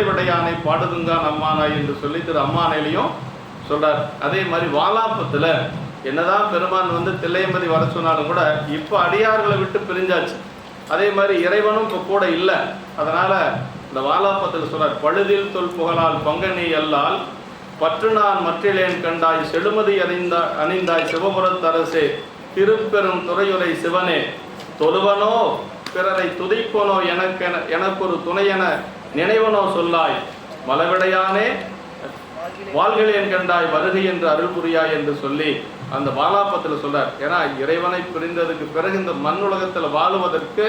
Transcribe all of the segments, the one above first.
விடையானை பாடுதுங்கான் அம்மானாய் என்று சொல்லி திரு அம்மானையிலையும் சொல்றார். அதே மாதிரி வாலாப்பத்தில் என்னதான் பெருமான் வந்து தில்லையம்பதி வர சொன்னாலும் கூட இப்போ அடியார்களை விட்டு பிரிஞ்சாச்சு. அதே மாதிரி இறைவனும் இப்போ கூட இல்லை. அதனால இந்த வாலாப்பத்தில் சொல்றார், பழுதில் தொல் புகழால் பங்கனி அல்லால் பற்று நான் மற்றிலேன் கண்டாய் செழுமதி அணிந்தாய் சிவபுரத்தரசே திருப்பெரும் துறையுரை சிவனே தொழுவனோ பிறரை துதிப்பனோ எனக்கொரு துணையென நினைவனோ சொல்லாய் மலவிடையானே வாழ்களேன் கண்டாய் வருகை என்று அருள் புரியாய் என்று சொல்லி அந்த வாலாப்பத்தில் சொல்றார். ஏன்னா இறைவனை பிரிந்ததுக்கு பிறகு இந்த மண் உலகத்தில் வாழுவதற்கு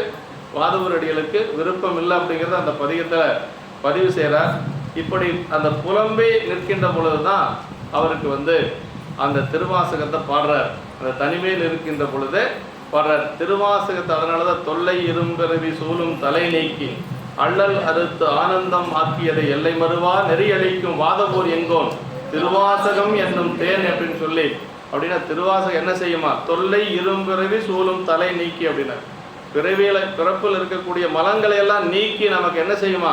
வாதவரடிகளுக்கு விருப்பம் இல்லை அப்படிங்கிறத அந்த பதிகத்தில் பதிவு செய்கிறார். இப்படி அந்த புலம்பே நிற்கின்ற பொழுதுதான் அவருக்கு வந்து அந்த திருவாசகத்தை பாடுறார். அந்த தனிமையில் இருக்கின்ற பொழுது பாடுறார் திருவாசகத்தை. அதனாலதான் தொல்லை இரும்பிறவி சூழும் தலை நீக்கி அள்ளல் அறுத்து ஆனந்தம் ஆக்கியதை எல்லை மறுவா நெறியளிக்கும் வாதபோர் எங்கோன் திருவாசகம் என்னும் தேன் அப்படின்னு சொல்லி. அப்படின்னா திருவாசகம் என்ன செய்யுமா? தொல்லை இரும்பிறவி சூழும் தலை நீக்கி அப்படின்னா பிறப்பில் இருக்கக்கூடிய மலங்களை எல்லாம் நீக்கி நமக்கு என்ன செய்யுமா?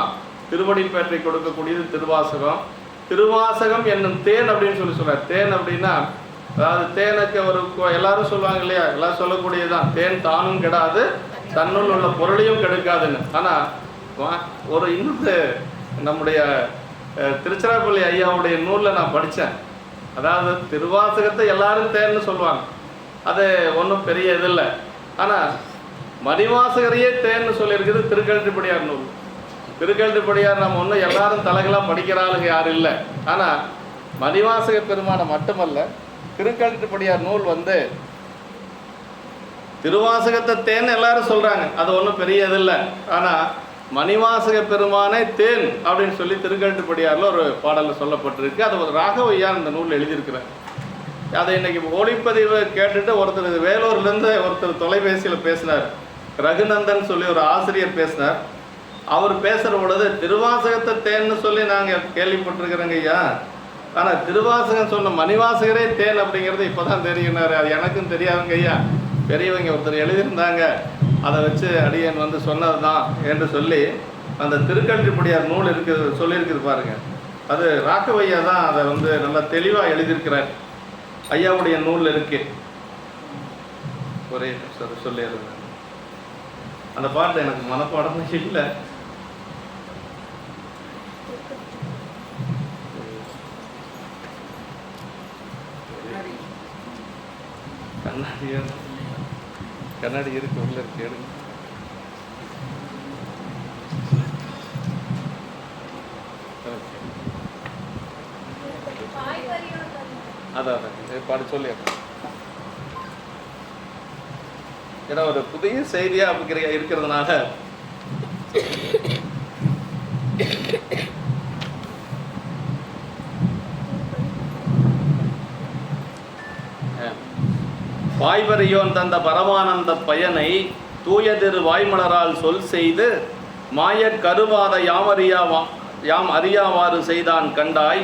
திருவடிப்பேற்றை கொடுக்கக்கூடியது திருவாசகம். திருவாசகம் என்னும் தேன் அப்படின்னு சொல்லி சொல்றார். தேன் அப்படின்னா அதாவது தேனுக்கு ஒரு எல்லாரும் சொல்லுவாங்க இல்லையா, எல்லாம் சொல்லக்கூடியதுதான். தேன் தானும் கெடாது தன்னுள் உள்ள பொருளையும் கெடுக்காதுன்னு. ஆனால் ஒரு இன்னொரு நம்முடைய திருச்சிராப்பள்ளி ஐயாவுடைய நூலில் நான் படித்தேன். அதாவது திருவாசகத்தை எல்லாரும் தேன்னு சொல்லுவாங்க, அது ஒன்றும் பெரிய இது இல்லை. ஆனால் மணிவாசகரையே தேன்னு சொல்லியிருக்குது திருக்கழுத்துப்படியார் நூல். திருக்கழுத்துப்படியார் நம்ம ஒன்றும் எல்லாரும் தலைகளாக படிக்கிற ஆளுங்க யாரும் இல்லை. ஆனால் மணிவாசக பெருமானை மட்டுமல்ல, திருக்கழுத்துப்படியார் நூல் வந்து திருவாசகத்தை தேன் எல்லாரும் சொல்கிறாங்க, அது ஒன்றும் பெரிய இது இல்லை. ஆனால் மணிவாசக பெருமானை தேன் அப்படின்னு சொல்லி திருக்கழுத்துப்படியாரில் ஒரு பாடலில் சொல்லப்பட்டிருக்கு. அது ஒரு ராகவையார் இந்த நூலில் எழுதியிருக்கிறார். அதை இன்னைக்கு ஒளிப்பதிவு கேட்டுட்டு ஒருத்தர் வேலூர்லேருந்து ஒருத்தர் தொலைபேசியில் பேசினார். ரகுநந்தன் சொல்லி ஒரு ஆசிரியர் பேசினார். அவர் பேசுகிற பொழுது திருவாசகத்தை தேன்னு சொல்லி நாங்கள் கேள்விப்பட்டிருக்கிறோங்க ஐயா, ஆனால் திருவாசகம் சொன்ன மணிவாசகரே தேன் அப்படிங்கிறது இப்போ தான் தெரியினார். அது எனக்கும் தெரியாதுங்க ஐயா, பெரியவங்க ஒருத்தர் எழுதியிருந்தாங்க, அதை வச்சு அடியன் வந்து சொன்னது தான் என்று சொல்லி அந்த திருக்கழுத்துப்படியார் நூல் இருக்குது சொல்லியிருக்குது பாருங்கள். அது ராகவையா தான் அதை வந்து நல்லா தெளிவாக எழுதியிருக்கிறார். ஐயாவுடைய நூலில் இருக்கு. ஒரே சொல்லிடுறேன், அந்த பாட்டு எனக்கு மனப்பாடம் இல்லை. கண்ணாடி இருக்கு, உள்ள இருக்கு, எடுங்க. அதான் பாடு சொல்லி, ஏன்னா ஒரு புதிய செய்தியா இருக்கிறதுனால வாய்வரியோன் தந்த பரமானந்த பயனை தூயதிரு வாய்மலரால் சொல் செய்து மாயக் கருவாத யாம் அறியாவாறு செய்தான் கண்டாய்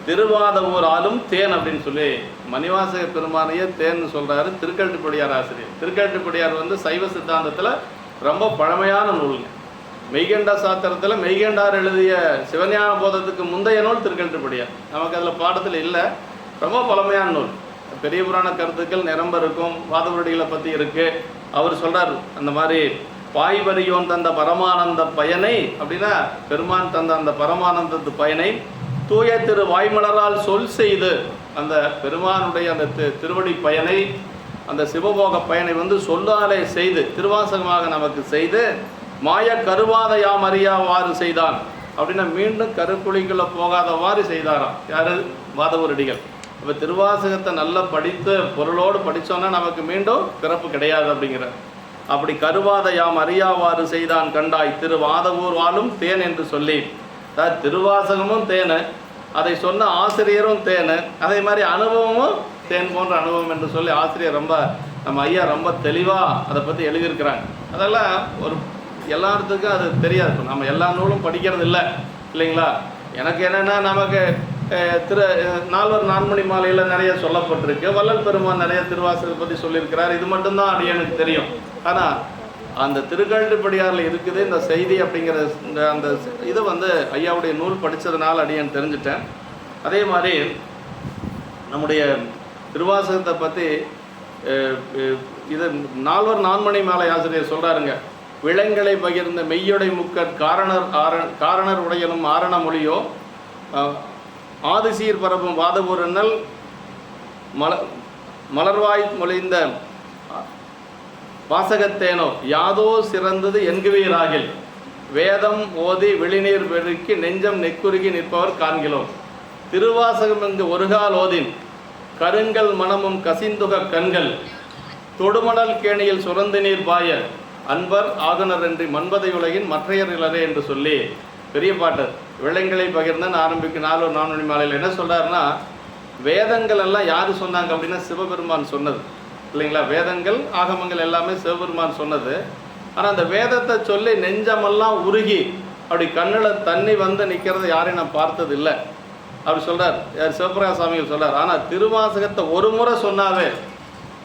திருவாத ஊர் ஆளும் தேன் அப்படின்னு சொல்லி மணிவாசக பெருமானையே தேன்னு சொல்றாரு திருக்கழுத்துப்படியார் ஆசிரியர். திருக்கழுத்துப்படியார் வந்து சைவ சித்தாந்தத்தில் ரொம்ப பழமையான நூலுங்க. மெய்கண்டா சாத்திரத்தில் மெய்கண்டார் எழுதிய சிவஞான போதத்துக்கு முந்தைய நூல் திருக்கழுத்துப்படியார். நமக்கு அதில் பாடத்தில் இல்லை, ரொம்ப பழமையான நூல். பெரிய புராண கருத்துக்கள் நிரம்ப இருக்கும், வாதவருடிகளை பற்றி இருக்குது. அவர் சொல்கிறார் அந்த மாதிரி பாய்வரியோன் தந்த பரமானந்த பயனை அப்படின்னா பெருமான் தந்த அந்த பரமானந்தத்து பயனை தூய திரு வாய்மலரால் சொல் செய்து அந்த பெருமானுடைய அந்த திருவடி பயனை அந்த சிவபோக பயனை வந்து சொல்லாலே செய்து திருவாசகமாக நமக்கு செய்து மாய கருவாத யாம் அறியாவாறு செய்தான் அப்படின்னா மீண்டும் கருக்குழிக்குள்ளே போகாதவாறு செய்தாராம். யார்? வாதவருடிகள். இப்போ திருவாசகத்தை நல்லா படித்து பொருளோடு படித்தோன்னா நமக்கு மீண்டும் பிறப்பு கிடையாது அப்படிங்கிற. அப்படி கருவாத யாம் அறியாவாறு செய்தான் கண்டாய் திருவாதவூர் வாழும் தேன் என்று சொல்லி, அதாவது திருவாசகமும் தேனு, அதை சொன்ன ஆசிரியரும் தேனு, அதே மாதிரி அனுபவமும் தேன் போன்ற அனுபவம் என்று சொல்லி ஆசிரியர் ரொம்ப நம்ம ஐயா ரொம்ப தெளிவாக அதை பற்றி எழுதியிருக்கிறாங்க. அதெல்லாம் ஒரு எல்லாத்துக்கும் அது தெரியாது. நம்ம எல்லா நூலும் படிக்கிறது இல்லை இல்லைங்களா. எனக்கு என்னென்னா நமக்கு நால்வர் நான்மணி மாலையில் நிறைய சொல்லப்பட்டிருக்கு. வள்ளல் பெருமான் நிறைய திருவாசகத்தை பற்றி சொல்லியிருக்கிறார். இது மட்டும்தான் அது எனக்கு தெரியும். ஆனால் அந்த திருக்கழுப்படியாரில் இருக்குது இந்த செய்தி அப்படிங்கிற அந்த இது வந்து ஐயாவுடைய நூல் படித்ததுனால அடியேன் தெரிஞ்சுட்டேன். அதே மாதிரி நம்முடைய திருவாசகத்தை பற்றி இது நால்வர் நான்மணி மாலை ஆசிரியர் சொல்கிறாருங்க. விலங்களை பகிர்ந்த மெய்யுடை முக்கர் காரணர் உடையனும் ஆரண மொழியோ ஆதிசீர் பரப்பும் வாதபூரனல் மலர்வாய் மொழிந்த வாசகத்தேனோ யாதோ சிறந்தது என்குவீராகில் வேதம் ஓதி வெளிநீர் பெருக்கி நெஞ்சம் நெக்குருகி நிற்பவர் காண்கிறோம். திருவாசகம் இங்கு ஒருகால் ஓதின் கருங்கல் மனமும் கசிந்துக கண்கள் தொடுமணல் கேணியில் சுரந்து நீர் பாய அன்பர் ஆகுனர் என்று மண்பதை உலகின் மற்றையர் இளரே என்று சொல்லி பெரிய பாட்டர் விலங்களை பகிர்ந்தன்னு ஆரம்பிக்கும் நால்வர் நான்மணி மாலையில் என்ன சொல்கிறாருன்னா, வேதங்கள் எல்லாம் யார் சொன்னாங்க அப்படின்னா சிவபெருமான் சொன்னது இல்லைங்களா. வேதங்கள் ஆகமங்கள் எல்லாமே சிவபெருமான் சொன்னது. ஆனால் அந்த வேதத்தை சொல்லி நெஞ்சமெல்லாம் உருகி அப்படி கண்ணில் தண்ணி வந்து நிற்கிறத யாரையும் நான் பார்த்தது இல்லை அப்படி சொல்கிறார் சிவபிரகாச சாமிகள் சொல்கிறார். ஆனால் திருவாசகத்தை ஒரு முறை சொன்னாவே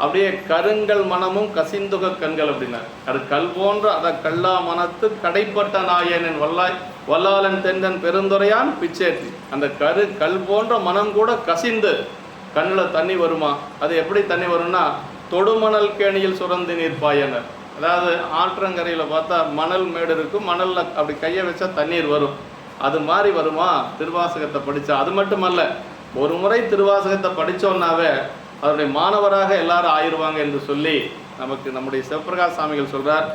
அப்படியே கருங்கல் மனமும் கசிந்துக கண்கள் அப்படின்னார். அது கல் போன்ற அதை கல்லா மனத்து கடைப்பட்ட நாயனின் வல்லாளன் தென்றன் பெருந்துரையான் பிச்சேற்றி அந்த கல் போன்ற மனம் கூட கசிந்து கண்ணில் தண்ணி வருமா. அது எப்படி தண்ணி வரும்னா தொடுமணல் கேணியில் சுரந்து நீர் பாயனர். அதாவது ஆற்றங்கரையில் பார்த்தா மணல் மேடு இருக்கும், மணலில் அப்படி கையை வச்சா தண்ணீர் வரும். அது மாதிரி வருமா திருவாசகத்தை படித்தா. அது மட்டுமல்ல, ஒரு முறை திருவாசகத்தை படித்தோன்னாவே அதனுடைய மாணவராக எல்லாரும் ஆயிடுவாங்க என்று சொல்லி நமக்கு நம்முடைய சிவபிரகாச சாமிகள் சொல்கிறார்.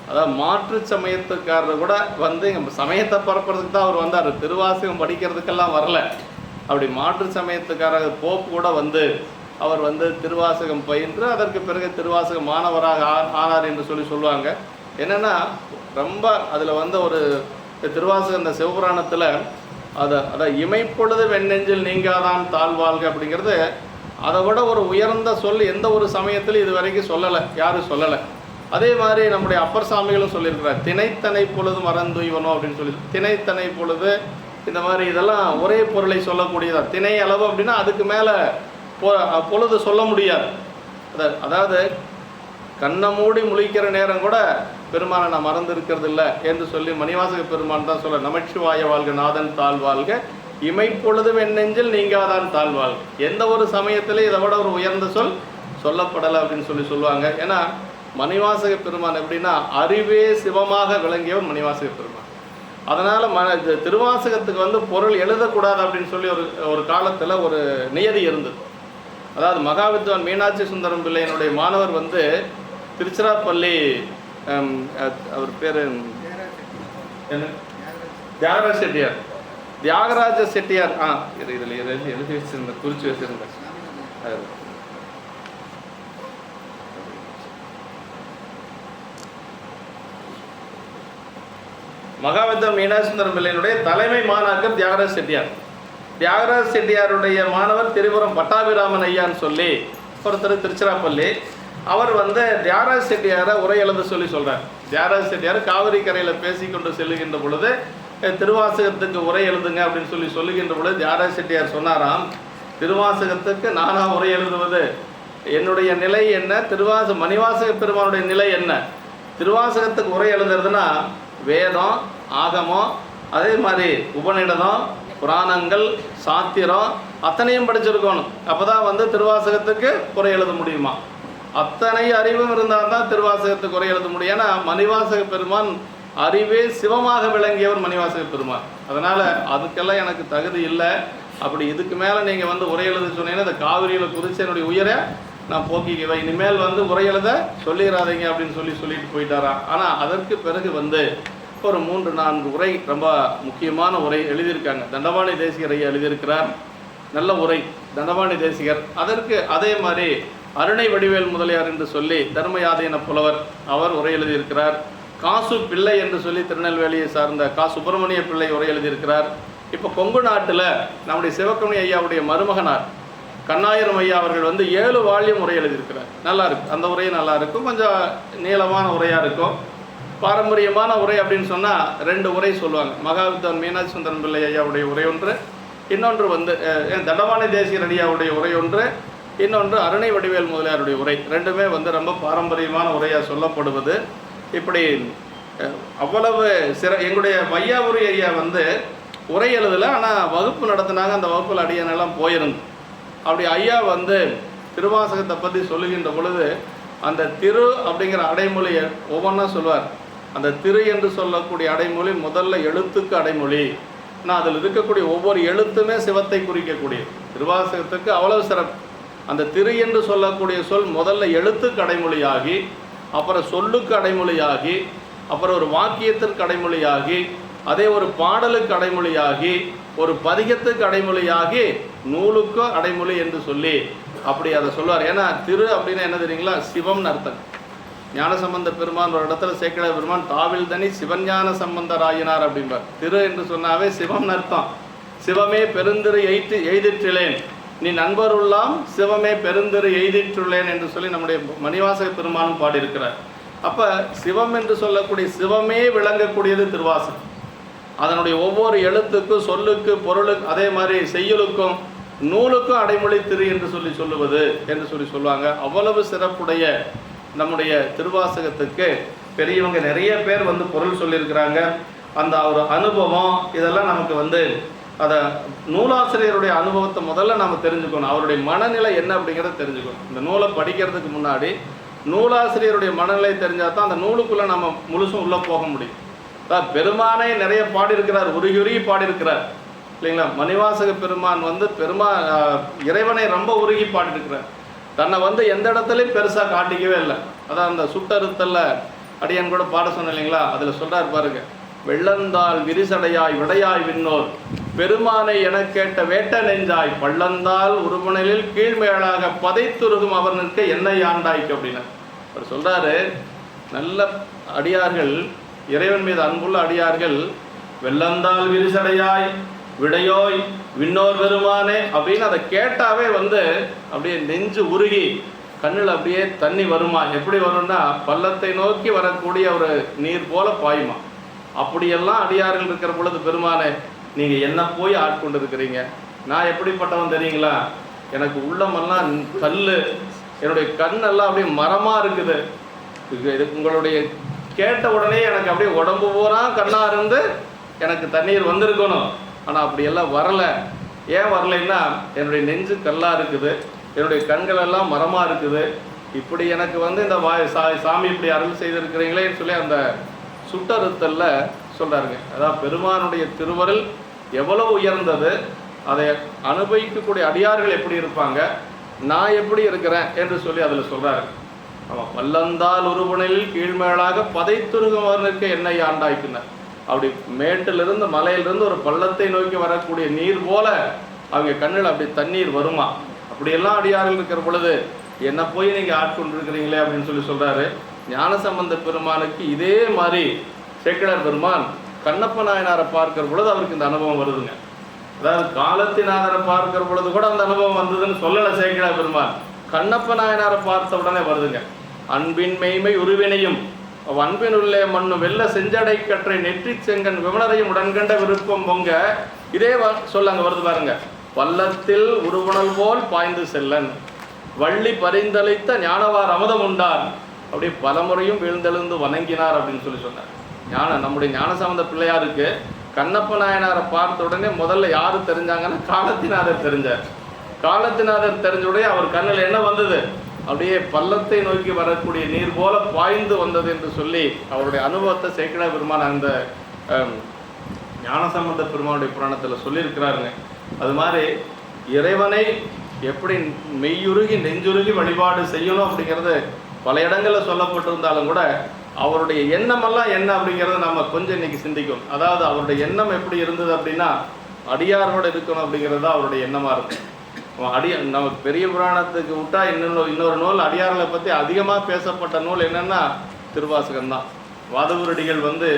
அதாவது மாற்று சமயத்துக்காரர் கூட வந்து சமயத்தை பரப்புறதுக்கு தான் அவர் வந்தார், திருவாசகம் படிக்கிறதுக்கெல்லாம் வரல. அப்படி மாற்று சமயத்துக்காரர் போப்பு கூட வந்து அவர் வந்து திருவாசகம் பயின்று அதற்கு பிறகு திருவாசக மாணவராக ஆனார் என்று சொல்லுவாங்க. என்னென்னா ரொம்ப அதில் வந்து ஒரு திருவாசகம் இந்த சிவபுராணத்தில் அதை இமைப்பொழுது வெண்ணெஞ்சில் நீங்காதான் தாழ்வாழ்க அப்படிங்கிறது அதை விட ஒரு உயர்ந்த சொல் எந்த ஒரு சமயத்திலும் இது வரைக்கும் சொல்லலை, யாரும் சொல்லலை. அதே மாதிரி நம்முடைய அப்பர் சாமிகளும் சொல்லியிருக்கிறார், திணைத்தனை பொழுது மறந்துய்வனோ அப்படின்னு சொல்லி. திணைத்தனை பொழுது இந்த மாதிரி இதெல்லாம் ஒரே பொருளை சொல்லக்கூடியதான். திணை அளவு அப்படின்னா அதுக்கு மேலே பொழுது சொல்ல முடியாது. அதாவது கண்ணை மூடி முழிக்கிற நேரம் கூட பெருமானை நான் மறந்து இருக்கிறது இல்லை என்று சொல்லி மணிவாசக பெருமான் தான் சொல்ல, நமச்சிவாய வாழ்க நாதன் தாழ்வாழ்க இமைப்பொழுதும் என் நெஞ்சில் நீங்காதான் தாழ்வாழ்க. எந்த ஒரு சமயத்திலே இதை விட ஒரு உயர்ந்த சொல் சொல்லப்படலை அப்படின்னு சொல்லுவாங்க. ஏன்னா மணிவாசக பெருமான் எப்படின்னா அறிவே சிவமாக விளங்கியவர் மணிவாசக பெருமான். அதனால் திருவாசகத்துக்கு வந்து பொருள் எழுதக்கூடாது அப்படின்னு சொல்லி ஒரு காலத்தில் ஒரு நியதி இருந்தது. அதாவது மகாவித்வான் மீனாட்சி சுந்தரம் பிள்ளையினுடைய மாணவர் வந்து திருச்சிராப்பள்ளி, அவர் பேர் என்ன, தியாகராஜ செட்டியார். தியாகராஜ செட்டியார் இதில் எழுதி வச்சிருந்தேன், குறித்து வச்சிருந்தேன். மகாவித்வான் மீனாட்சி சுந்தரம் பிள்ளையினுடைய தலைமை மாணாக்கர் தியாகராஜ செட்டியார். தியாகராஜ செட்டியாருடைய மாணவர் திரிபுரம் பட்டாபிராமன் ஐயான்னு சொல்லி ஒருத்தர் திருச்சிராப்பள்ளி. அவர் வந்து தியாகராஜ செட்டியாரை உரை எழுத சொல்லி சொல்கிறார். தியாகராஜ செட்டியார் காவிரி கரையில் பேசிக்கொண்டு செல்லுகின்ற பொழுது திருவாசகத்துக்கு உரை எழுதுங்க அப்படின்னு சொல்லுகின்ற பொழுது தியாகராஜ செட்டியார் சொன்னாராம், திருவாசகத்துக்கு நானா உரை எழுதுவது, என்னுடைய நிலை என்ன, மணிவாசக பெருமானுடைய நிலை என்ன. திருவாசகத்துக்கு உரை எழுதுறதுன்னா வேதம் ஆகமம் அதே மாதிரி உபநிடதம் புராணங்கள் சாத்திரம் அத்தனையும் படிச்சிருக்கணும். அப்போ தான் வந்து திருவாசகத்துக்கு உரை எழுத முடியுமா. அத்தனை அறிவும் இருந்தால் தான் திருவாசகத்துக்கு உரை எழுத முடியும். ஏன்னா மணிவாசக பெருமான் அறிவே சிவமாக விளங்கியவர் மணிவாசக பெருமான். அதனால் அதுக்கெல்லாம் எனக்கு தகுதி இல்லை. அப்படி இதுக்கு மேலே நீங்கள் வந்து உரை எழுத சொன்னீங்கன்னா இந்த காவிரியில் குறித்து என்னுடைய உயிரை நான் போக்கிக்குவேன், இனிமேல் வந்து உரை எழுத சொல்லிடாதீங்க அப்படின்னு சொல்லிட்டு போயிட்டாராம். ஆனால் அதற்கு பிறகு வந்து ஒரு 3-4 உரை ரொம்ப முக்கியமான உரை எழுதியிருக்காங்க. தண்டபாணி தேசிகர் ஐயா எழுதியிருக்கிறார், நல்ல உரை தண்டபாணி தேசிகர். அதற்கு அதே மாதிரி அருணை வடிவேல் முதலியார் என்று சொல்லி தர்மயாதீன புலவர் அவர் உரை எழுதியிருக்கிறார். காசு பிள்ளை என்று சொல்லி திருநெல்வேலியை சார்ந்த சுப்பிரமணிய பிள்ளை உரை எழுதியிருக்கிறார். இப்போ கொங்கு நாட்டில் நம்முடைய சிவக்கமணி ஐயாவுடைய மருமகனார் கண்ணாயிரம் ஐயா அவர்கள் வந்து 7 வால்யூம் உரை எழுதியிருக்கிறார். நல்லா இருக்கு, அந்த உரையும் நல்லா இருக்கும், கொஞ்சம் நீளமான உரையாக இருக்கும். பாரம்பரியமான உரை அப்படின்னு சொன்னால் 2 உரை சொல்லுவாங்க. மகாவித்வான் மீனாட்சி சுந்தரம் பிள்ளை ஐயாவுடைய உரை ஒன்று, இன்னொன்று வந்து தண்டபாணி தேசிகர் ஐயாவுடைய உரை ஒன்று, இன்னொன்று அருணை வடிவேல் முதலியாருடைய உரை. ரெண்டுமே வந்து ரொம்ப பாரம்பரியமான உரையாக சொல்லப்படுவது. இப்படி அவ்வளவு எங்களுடைய வையாபுரி ஐயா வந்து உரை எழுதலை, ஆனால் வகுப்பு நடத்தினாங்க. அந்த வகுப்பில் அடியானெல்லாம் போயிருந்து அப்படி ஐயா வந்து திருவாசகத்தை பற்றி சொல்லுகின்ற பொழுது அந்த திரு அப்படிங்கிற அடைமொழியை ஒவ்வொன்றா சொல்வார். அந்த திரு என்று சொல்லக்கூடிய அடைமொழி முதல்ல எழுத்துக்கு அடைமொழி. ஆனால் அதில் இருக்கக்கூடிய ஒவ்வொரு எழுத்துமே சிவத்தை குறிக்கக்கூடிய திருவாசகத்துக்கு அவ்வளவு சிறப்பு. அந்த திரு என்று சொல்லக்கூடிய சொல் முதல்ல எழுத்துக்கு அடைமொழியாகி, அப்புறம் சொல்லுக்கு அடைமொழியாகி, அப்புறம் ஒரு வாக்கியத்திற்கு அடைமொழியாகி, அதே ஒரு பாடலுக்கு அடைமொழியாகி, ஒரு பதிகத்துக்கு அடைமொழியாகி, நூலுக்கு அடைமொழி என்று சொல்லி அப்படி அதை சொல்வார். ஏன்னா திரு அப்படின்னா என்ன தெரியுங்களா? சிவம்னு அர்த்தம். ஞானசம்பந்த பெருமான் ஒரு இடத்துல சேக்கிழார் பெருமான் தாவில் தனி சிவஞான சம்பந்தராயினார் அப்படின்பார். திரு என்று சொன்னாவே சிவம்னு அர்த்தம். சிவமே பெருந்திரு எய்திற்றுள்ளேன், நீ நண்பருள்ளாம் சிவமே பெருந்திரு எய்திற்றுள்ளேன் என்று சொல்லி நம்முடைய மணிவாசக பெருமானும் பாடியிருக்கிறார். அப்போ சிவம் என்று சொல்லக்கூடிய சிவமே விளங்கக்கூடியது திருவாசகம். அதனுடைய ஒவ்வொரு எழுத்துக்கும் சொல்லுக்கு பொருளுக்கு அதே மாதிரி செய்யுளுக்கும் நூலுக்கும் அடைமொழி திரு என்று சொல்லுவது என்று சொல்லுவாங்க. அவ்வளவு சிறப்புடைய நம்முடைய திருவாசகத்துக்கு பெரியவங்க நிறைய பேர் வந்து பொருள் சொல்லியிருக்கிறாங்க. அந்த ஒரு அனுபவம் இதெல்லாம் நமக்கு வந்து அதை நூலாசிரியருடைய அனுபவத்தை முதல்ல நம்ம தெரிஞ்சுக்கணும். அவருடைய மனநிலை என்ன அப்படிங்கிறத தெரிஞ்சுக்கணும். இந்த நூலை படிக்கிறதுக்கு முன்னாடி நூலாசிரியருடைய மனநிலை தெரிஞ்சால் தான் அந்த நூலுக்குள்ளே நம்ம முழுசும் உள்ளே போக முடியும். பெருமானை நிறைய பாடியிருக்கிறார், உருகி உருகி பாடியிருக்கிறார் இல்லைங்களா? மணிவாசக பெருமான் வந்து இறைவனை ரொம்ப உருகி பாடியிருக்கிறார். தன்னை வந்து எந்த இடத்துலையும் பெருசாக காட்டிக்கவே இல்லை. அதான் அந்த சுட்டறுத்தல்ல அடியான் கூட பாட சொன்ன இல்லைங்களா? அதில் சொல்கிறார் பாருங்க, வெள்ளந்தால் விரிசடையாய் விடையாய் விண்ணோர் பெருமானை என கேட்ட வேட்ட நெஞ்சாய் பள்ளந்தால் உருமுனையில் கீழ்மேலாக பதைத்துருகும் அவர் நிற்க என்னை ஆண்டாய்க்கு அப்படின்னு அவர் சொல்கிறாரு. நல்ல அடியார்கள், இறைவன் மீது அன்புள்ள அடியார்கள், வெள்ளந்தால் விரிசடையாய் விடையோய் விண்ணோர் பெருமானே அப்படின்னு அதை கேட்டாவே வந்து அப்படியே நெஞ்சு உருகி கண்ணில் அப்படியே தண்ணி வருமா. எப்படி வரும்னா பள்ளத்தை நோக்கி வரக்கூடிய ஒரு நீர் போல பாயுமா. அப்படியெல்லாம் அடியார்கள் இருக்கிற பொழுது பெருமானே நீங்கள் என்ன போய் ஆட்கொண்டு இருக்கிறீங்க, நான் எப்படிப்பட்டவன் தெரியுங்களா? எனக்கு உள்ளமெல்லாம் கல், என்னுடைய கண்ணெல்லாம் அப்படியே மரமாக இருக்குது. உங்களுடைய கேட்ட உடனே எனக்கு அப்படியே உடம்பு பூரா கண்ணாக இருந்து எனக்கு தண்ணீர் வந்திருக்கணும். ஆனால் அப்படியெல்லாம் வரலை. ஏன் வரலைன்னா என்னுடைய நெஞ்சு கல்லாக இருக்குது, என்னுடைய கண்கள் எல்லாம் மரமாக இருக்குது. இப்படி எனக்கு வந்து இந்த சாமி இப்படி அருள் செய்திருக்கிறீங்களேன்னு சொல்லி அந்த சுட்டறுத்தல்ல சொல்கிறாருங்க. அதாவது பெருமானுடைய திருவருள் எவ்வளவு உயர்ந்தது, அதை அனுபவிக்கக்கூடிய அடியார்கள் எப்படி இருப்பாங்க, நான் எப்படி இருக்கிறேன் என்று சொல்லி அதில் சொல்கிறாரு. ஆமாம், பள்ளந்தால் உருவனில் கீழ்மேலாக பதைத்துருகவனுக்கு என்னை ஆண்டாய்க்குனார். அப்படி மேட்டிலிருந்து மலையிலிருந்து ஒரு பள்ளத்தை நோக்கி வரக்கூடிய நீர் போல அவங்க கண்ணில் அப்படி தண்ணீர் வருமா. அப்படியெல்லாம் அடியார்கள் இருக்கிற பொழுது என்ன போய் நீங்கள் ஆட்கொண்டிருக்கிறீங்களே அப்படின்னு சொல்லி சொல்கிறாரு. ஞானசம்பந்த பெருமானுக்கு இதே மாதிரி சேக்கிழார் பெருமான் கண்ணப்ப நாயனாரை பார்க்கிற பொழுது அவருக்கு இந்த அனுபவம் வருதுங்க. அதாவது காலத்தினாரை பார்க்கிற பொழுது கூட அந்த அனுபவம் வந்ததுன்னு சொல்லலை சேக்கிழார் பெருமான். கண்ணப்ப நாயனாரை பார்த்த உடனே வருதுங்க. அன்பின் மெய்மை உருவினையும் அன்பின் உள்ளே மண்ணு வெள்ள செஞ்சடை கற்றை நெற்றி செங்கன் விமலரையும் உடன்கண்ட விருப்பம் பொங்க இதே சொல்ல அங்கே வருது பாருங்க. பள்ளத்தில் உருவனல் போல் பாய்ந்து செல்லன் வள்ளி பரிந்தளித்த ஞானவார் அமுதம் உண்டார், அப்படி பலமுறையும் வீழ்ந்தெழுந்து வணங்கினார் அப்படின்னு சொல்லி சொன்னார். நம்முடைய ஞானசம்பந்த பிள்ளையாருக்கு கண்ணப்ப நாயனாரை பார்த்த உடனே முதல்ல யாரு தெரிஞ்சாங்கன்னா காலத்தினாதர் தெரிஞ்சார். காலத்தினாதர் தெரிஞ்ச உடனே அவர் கண்ணில் என்ன வந்தது, அப்படியே பள்ளத்தை நோக்கி வரக்கூடிய நீர் போல பாய்ந்து வந்தது என்று சொல்லி அவருடைய அனுபவத்தை சேக்கிழார் பெருமான் அந்த ஞானசம்பந்த பெருமானுடைய புராணத்தில் சொல்லியிருக்கிறாருங்க. அது மாதிரி இறைவனை எப்படி மெய்யுருகி நெஞ்சுருகி வழிபாடு செய்யணும் அப்படிங்கிறது பல இடங்களில் சொல்லப்பட்டிருந்தாலும் கூட அவருடைய எண்ணமெல்லாம் என்ன அப்படிங்கிறத நம்ம கொஞ்சம் இன்னைக்கு சிந்திக்கும். அதாவது அவருடைய எண்ணம் எப்படி இருந்தது அப்படின்னா அடியாரோடு இருக்கணும் அப்படிங்கிறது தான் அவருடைய எண்ணமாக இருக்கும். நமக்கு பெரிய புராணத்துக்கு விட்டா இன்னொரு நூல் அடியார்களை பற்றி அதிகமாக பேசப்பட்ட நூல் என்னன்னா திருவாசகம் தான். வாதவூரடிகள் வந்து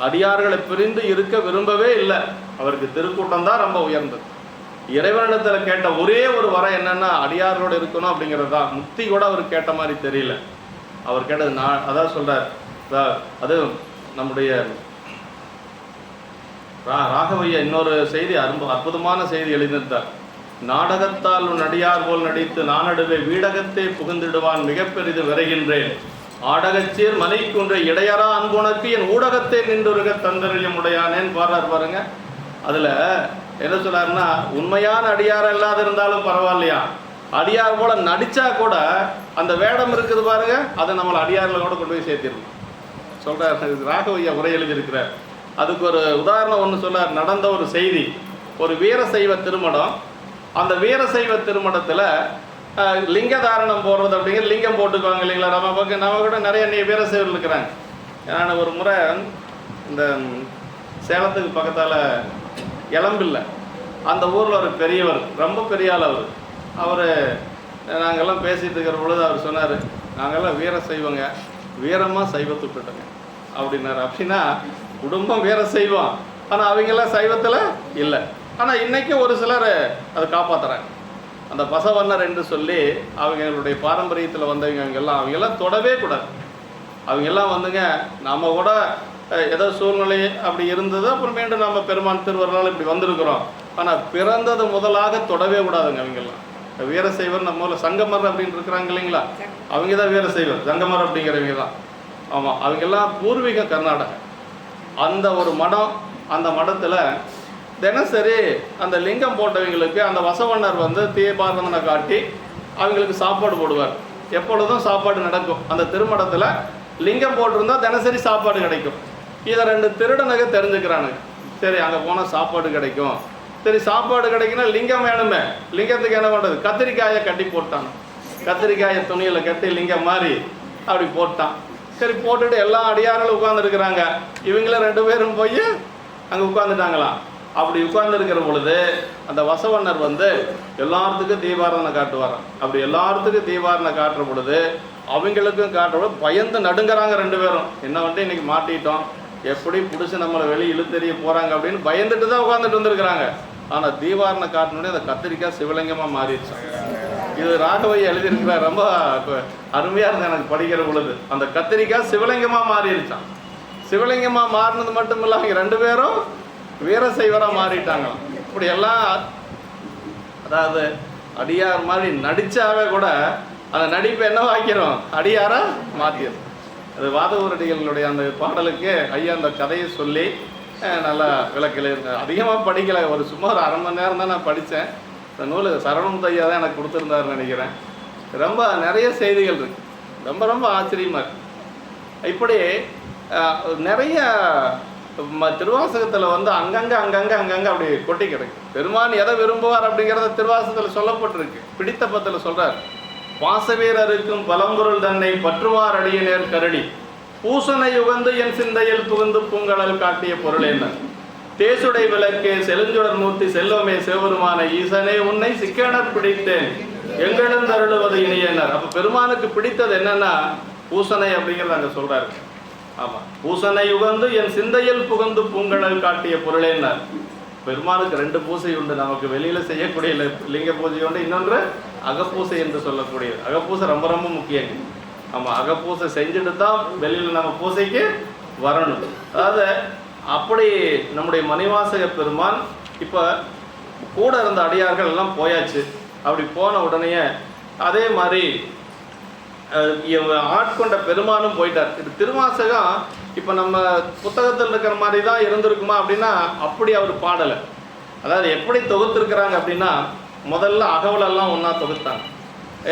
அடியார்களை பிரிந்து இருக்க விரும்பவே இல்லை. அவருக்கு திருக்கூட்டம் தான் ரொம்ப உயர்ந்தது. இறைவனிடத்தில் கேட்ட ஒரே ஒரு வர என்னன்னா அடியாரோடு இருக்கணும் அப்படிங்கிறது தான். முக்தி கூட அவர் கேட்ட மாதிரி தெரியல. அவர் கேட்டது அதான் சொல்றார். அது நம்முடைய ராகவையா இன்னொரு செய்தி அற்புதமான செய்தி எழுதியிருந்தார். நாடகத்தால் உன் அடியார் போல் நடித்து நானடுவே வீடகத்தை புகுந்திடுவான் மிக பெரிது விரைகின்றேன். ஆடகச்சீர் மலைக்குன்ற இடையறா அன்புனக்கு என் ஊடகத்தை நின்றுருக தந்தரியம் உடையானேன்னு பாடுறாரு பாருங்க. அதில் என்ன சொல்றாருன்னா, உண்மையான அடியார் இல்லாத இருந்தாலும் பரவாயில்லையா, அடியார் போல நடிச்சா கூட அந்த வேடம் இருக்குது பாருங்க, அதை நம்மளை அடியாரில் கூட கொண்டு போய் சேர்த்திடணும் சொல்றாரு. ராகவையா உரை எழுதியிருக்கிறார். அதுக்கு ஒரு உதாரணம் ஒன்று சொன்னார். நடந்த ஒரு செய்தி, ஒரு வீரசைவ திருமணம். அந்த வீரசைவ திருமணத்தில் லிங்க தாரணம் போடுறது அப்படிங்கிற லிங்கம் போட்டுக்குவாங்க இல்லைங்களா. நம்ம கூட நிறைய வீரசைவர்கள் இருக்கிறாங்க. நான் ஒரு முறை இந்த சேலத்துக்கு பக்கத்தால் இளம்பில்லை, அந்த ஊரில் ஒரு பெரியவர், ரொம்ப பெரிய ஆள் அவர் நாங்கள்லாம் பேசிகிட்டு இருக்கிற பொழுது அவர் சொன்னார், நாங்கள்லாம் வீர செய்வோங்க, வீரமாக சைவத்தை விட்டுட்டோங்க அப்படின்னாரு. அப்படின்னா குடும்பம் வீர செய்வோம், ஆனால் அவங்கெல்லாம் சைவத்தில் இல்லை. ஆனால் இன்றைக்கி ஒரு சிலர் அதை காப்பாற்றுறாங்க. அந்த பசவன்னர் என்று சொல்லி அவங்களுடைய பாரம்பரியத்தில் வந்தவங்க அவங்கெல்லாம் தொடவே கூடாது. அவங்கெல்லாம் வந்துங்க, நம்ம கூட ஏதோ சூழ்நிலை அப்படி இருந்தது, அப்புறம் மீண்டும் நம்ம பெருமான் திருவருளால் இப்படி வந்திருக்கிறோம். ஆனால் பிறந்தது முதலாக தொடவே கூடாதுங்க. அவங்கெல்லாம் வீரசைவர். நம்ம ஊரில் சங்கமர் அப்படின்னு இருக்கிறாங்க இல்லைங்களா, அவங்க தான் வீரசைவர், சங்கமர் அப்படிங்கிறவங்க தான். ஆமாம், அவங்கெல்லாம் பூர்வீகம் கர்நாடகா. அந்த ஒரு மடம், அந்த மடத்தில் தினசரி அந்த லிங்கம் போட்டவங்களுக்கு அந்த வசவண்ணர் வந்து தீபாரதனை காட்டி அவங்களுக்கு சாப்பாடு போடுவார். எப்பொழுதும் சாப்பாடு நடக்கும். அந்த திருமணத்தில் லிங்கம் போட்டிருந்தா தினசரி சாப்பாடு கிடைக்கும். இதை 2 திருடனுக்கு தெரிஞ்சுக்கிறானுங்க. சரி, அங்கே போனால் சாப்பாடு கிடைக்கும். சரி, சாப்பாடு கிடைக்குன்னா லிங்கம் வேணுமே. லிங்கத்துக்கு என்ன பண்ணுறது, கத்திரிக்காயை கட்டி போட்டான். கத்திரிக்காயை துணியில் கட்டி லிங்கம் மாதிரி அப்படி போட்டான். சரி, போட்டுட்டு எல்லா அடியார்களும் உட்காந்துருக்குறாங்க. இவங்களும் 2 பேரும் போய் அங்கே உட்காந்துட்டாங்களாம். அப்படி உட்கார்ந்துருக்கிற பொழுது அந்த வசவண்ணர் வந்து எல்லாத்துக்கும் தீபாரதனை காட்டுவாராம். அப்படி எல்லாத்துக்கும் தீபாரதனை காட்டுற பொழுது அவங்களுக்கும் காட்டுற பொழுது பயந்து நடுங்கிறாங்க 2 பேரும். என்ன வந்துட்டு இன்னைக்கு மாட்டிட்டோம், எப்படி பிடிச்சி நம்மளை வெளியே இழுத்தெறிய போகிறாங்க அப்படின்னு பயந்துட்டு தான் உட்காந்துட்டு வந்துருக்குறாங்க. ஆனால் தீபாரனை காட்டினோடனே அந்த கத்திரிக்காய் சிவலிங்கமாக மாறிடுச்சு. இது ராகவையை எழுதியிருக்கிறார். ரொம்ப அருமையாக இருந்தது எனக்கு படிக்கிற பொழுது. அந்த கத்திரிக்காய் சிவலிங்கமாக மாறிடுச்சான். சிவலிங்கமாக மாறினது மட்டும் இல்லை, அவங்க 2 பேரும் வீரசைவராக மாறிட்டாங்க. இப்படி எல்லாம், அதாவது அடியார் மாதிரி நடித்தாவே கூட அந்த நடிப்பை என்ன வாக்கிறோம், அடியாராக மாற்றிடும். அது வாதவூரடிகளுடைய அந்த பாடலுக்கு ஐயா அந்த கதையை சொல்லி நல்லா விளக்கல. அதிகமாக படிக்கலை, ஒரு சுமார் 1/2 மணி நேரம் தான் நான் படித்தேன். இந்த நூல் சரவணமுத்து ஐயா தான் எனக்கு கொடுத்துருந்தாருன்னு நினைக்கிறேன். ரொம்ப நிறைய செய்திகள் இருக்குது, ரொம்ப ரொம்ப ஆச்சரியமாக இருக்குது. இப்படி நிறைய திருவாசகத்தில் வந்து அங்கங்கே அப்படி கொட்டி கிடக்கு. பெருமான் எதை விரும்புவார் அப்படிங்கிறத திருவாசகத்தில் சொல்லப்பட்டிருக்கு. பிடித்த பத்தில் சொல்கிறார், பாசவீரருக்கும் பழம்பொருள் தன்னை பற்றுவார் அடியநேர் கரடி பூசனை உகந்து என் சிந்தையில் புகுந்து பூங்கடல் காட்டிய பொருள் என்ன தேசுடை விளக்கே செழுஞ்சுடர் மூர்த்தி செல்வமே சிவபெருமான ஈசனே உன்னை சிக்கனர் பிடித்தேன் எங்களிடம் தருளுவது இணையனர். அப்போ பெருமானுக்கு பிடித்தது என்னன்னா பூசனை அப்படிங்கிறத அங்கே சொல்கிறாரு. ஆமாம், பூசனை உகந்து என் சிந்தையில் புகுந்து பூங்கடல் காட்டிய பொருள் என்ன. பெருமானுக்கு 2 பூசை உண்டு. நமக்கு வெளியில் செய்யக்கூடிய லிங்க பூஜை உண்டு, இன்னொன்று அகப்பூசை என்று சொல்லக்கூடியது. அகப்பூசை ரொம்ப ரொம்ப முக்கியம். ஆமாம், அகப்பூசை செஞ்சுட்டு தான் வெளியில் நம்ம பூசைக்கு வரணும். அதாவது அப்படி நம்முடைய மணிவாசக பெருமான் இப்போ கூட இருந்த அடியார்கள் எல்லாம் போயாச்சு. அப்படி போன உடனே அதே மாதிரி ஆட்கொண்ட பெருமானும் போயிட்டார். இது திருவாசகம் இப்போ நம்ம புத்தகத்தில் இருக்கிற மாதிரி தான் இருந்திருக்குமா அப்படின்னா அப்படி அவர் பாடலை. அதாவது எப்படி தொகுத்துருக்குறாங்க அப்படின்னா, முதல்ல அகவலெல்லாம் ஒன்றா தொகுத்தாங்க.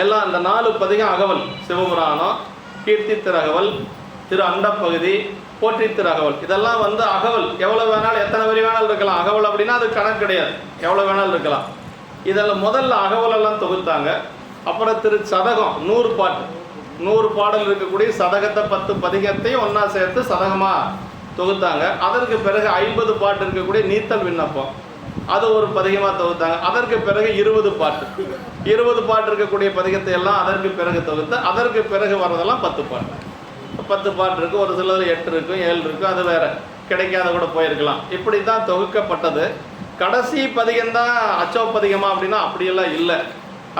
எல்லாம் அந்த 4 பதிகம் அகவல், சிவபுராணம், கீர்த்தி திருஅகவல், திரு அண்டப்பகுதி, போற்றி திருஅகவல், இதெல்லாம் வந்து அகவல். எவ்வளோ வேணாலும் எத்தனை வரி வேணாலும் இருக்கலாம். அகவல் அப்படின்னா அது கணக்கு கிடையாது, எவ்வளோ வேணாலும் இருக்கலாம். இதெல்லாம் முதல்ல அகவலெல்லாம் தொகுத்தாங்க. அப்புறம் திரு சதகம் 100 பாட்டு, 100 பாடல் இருக்கக்கூடிய சதகத்தை 10 பதிகத்தையும் ஒன்றா சேர்த்து சதகமாக தொகுத்தாங்க. அதற்கு பிறகு 50 பாட்டு இருக்கக்கூடிய நீத்தல் விண்ணப்பம், அது ஒரு பதிகமாக தொகுத்தாங்க. அதற்கு பிறகு 20 பாட்டு இருக்கக்கூடிய பதிகத்தை எல்லாம் அதற்கு பிறகு தொகுத்து, அதற்கு பிறகு வர்றதெல்லாம் 10 பாட்டு இருக்குது. ஒரு சிலது 8 இருக்கும், 7 இருக்கும், அது வேற கிடைக்காத கூட போயிருக்கலாம். இப்படி தான் தொகுக்கப்பட்டது. கடைசி பதிகம்தான் அச்சோ பதிகமா அப்படின்னா அப்படியெல்லாம் இல்லை.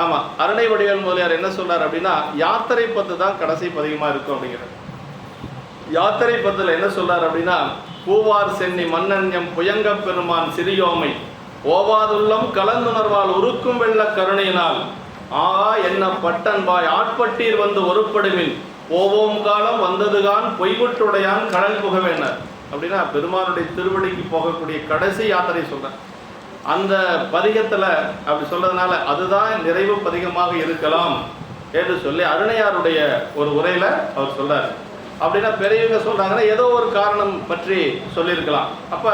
ஆமாம், அருணை வடிவேல் முதலியார் என்ன சொல்றார் அப்படின்னா, யாத்திரை பத்து தான் கடைசி பதிகமாக இருக்கும் அப்படிங்கிறது. யாத்திரை பத்தில் என்ன சொல்றார் அப்படின்னா, பூவார் சென்னி மன்னன்யம் புயங்க பெருமான் சிறியோமை ஓவாதுள்ளம் கலந்துணர்வால் உருக்கும் வெள்ள கருணையினால் என்ன பட்டன்பாய் ஆட்பட்டீர் வந்து ஒருப்படுமின் போவோம் காலம் வந்ததுதான் பொய்வட்டுடையான் கடல் புகவேனர். அப்படின்னா பெருமானுடைய திருவடிக்கு போகக்கூடிய கடைசி யாத்திரை சொல்றேன். அந்த பதிகத்துல அப்படி சொல்றதுனால அதுதான் நிறைவு பதிகமாக இருக்கலாம் என்று சொல்லி அருணையாருடைய ஒரு உரையில அவர் சொல்றாரு. அப்படின்னா பெரியவங்க சொல்றாங்கன்னா ஏதோ ஒரு காரணம் பற்றி சொல்லியிருக்கலாம். அப்ப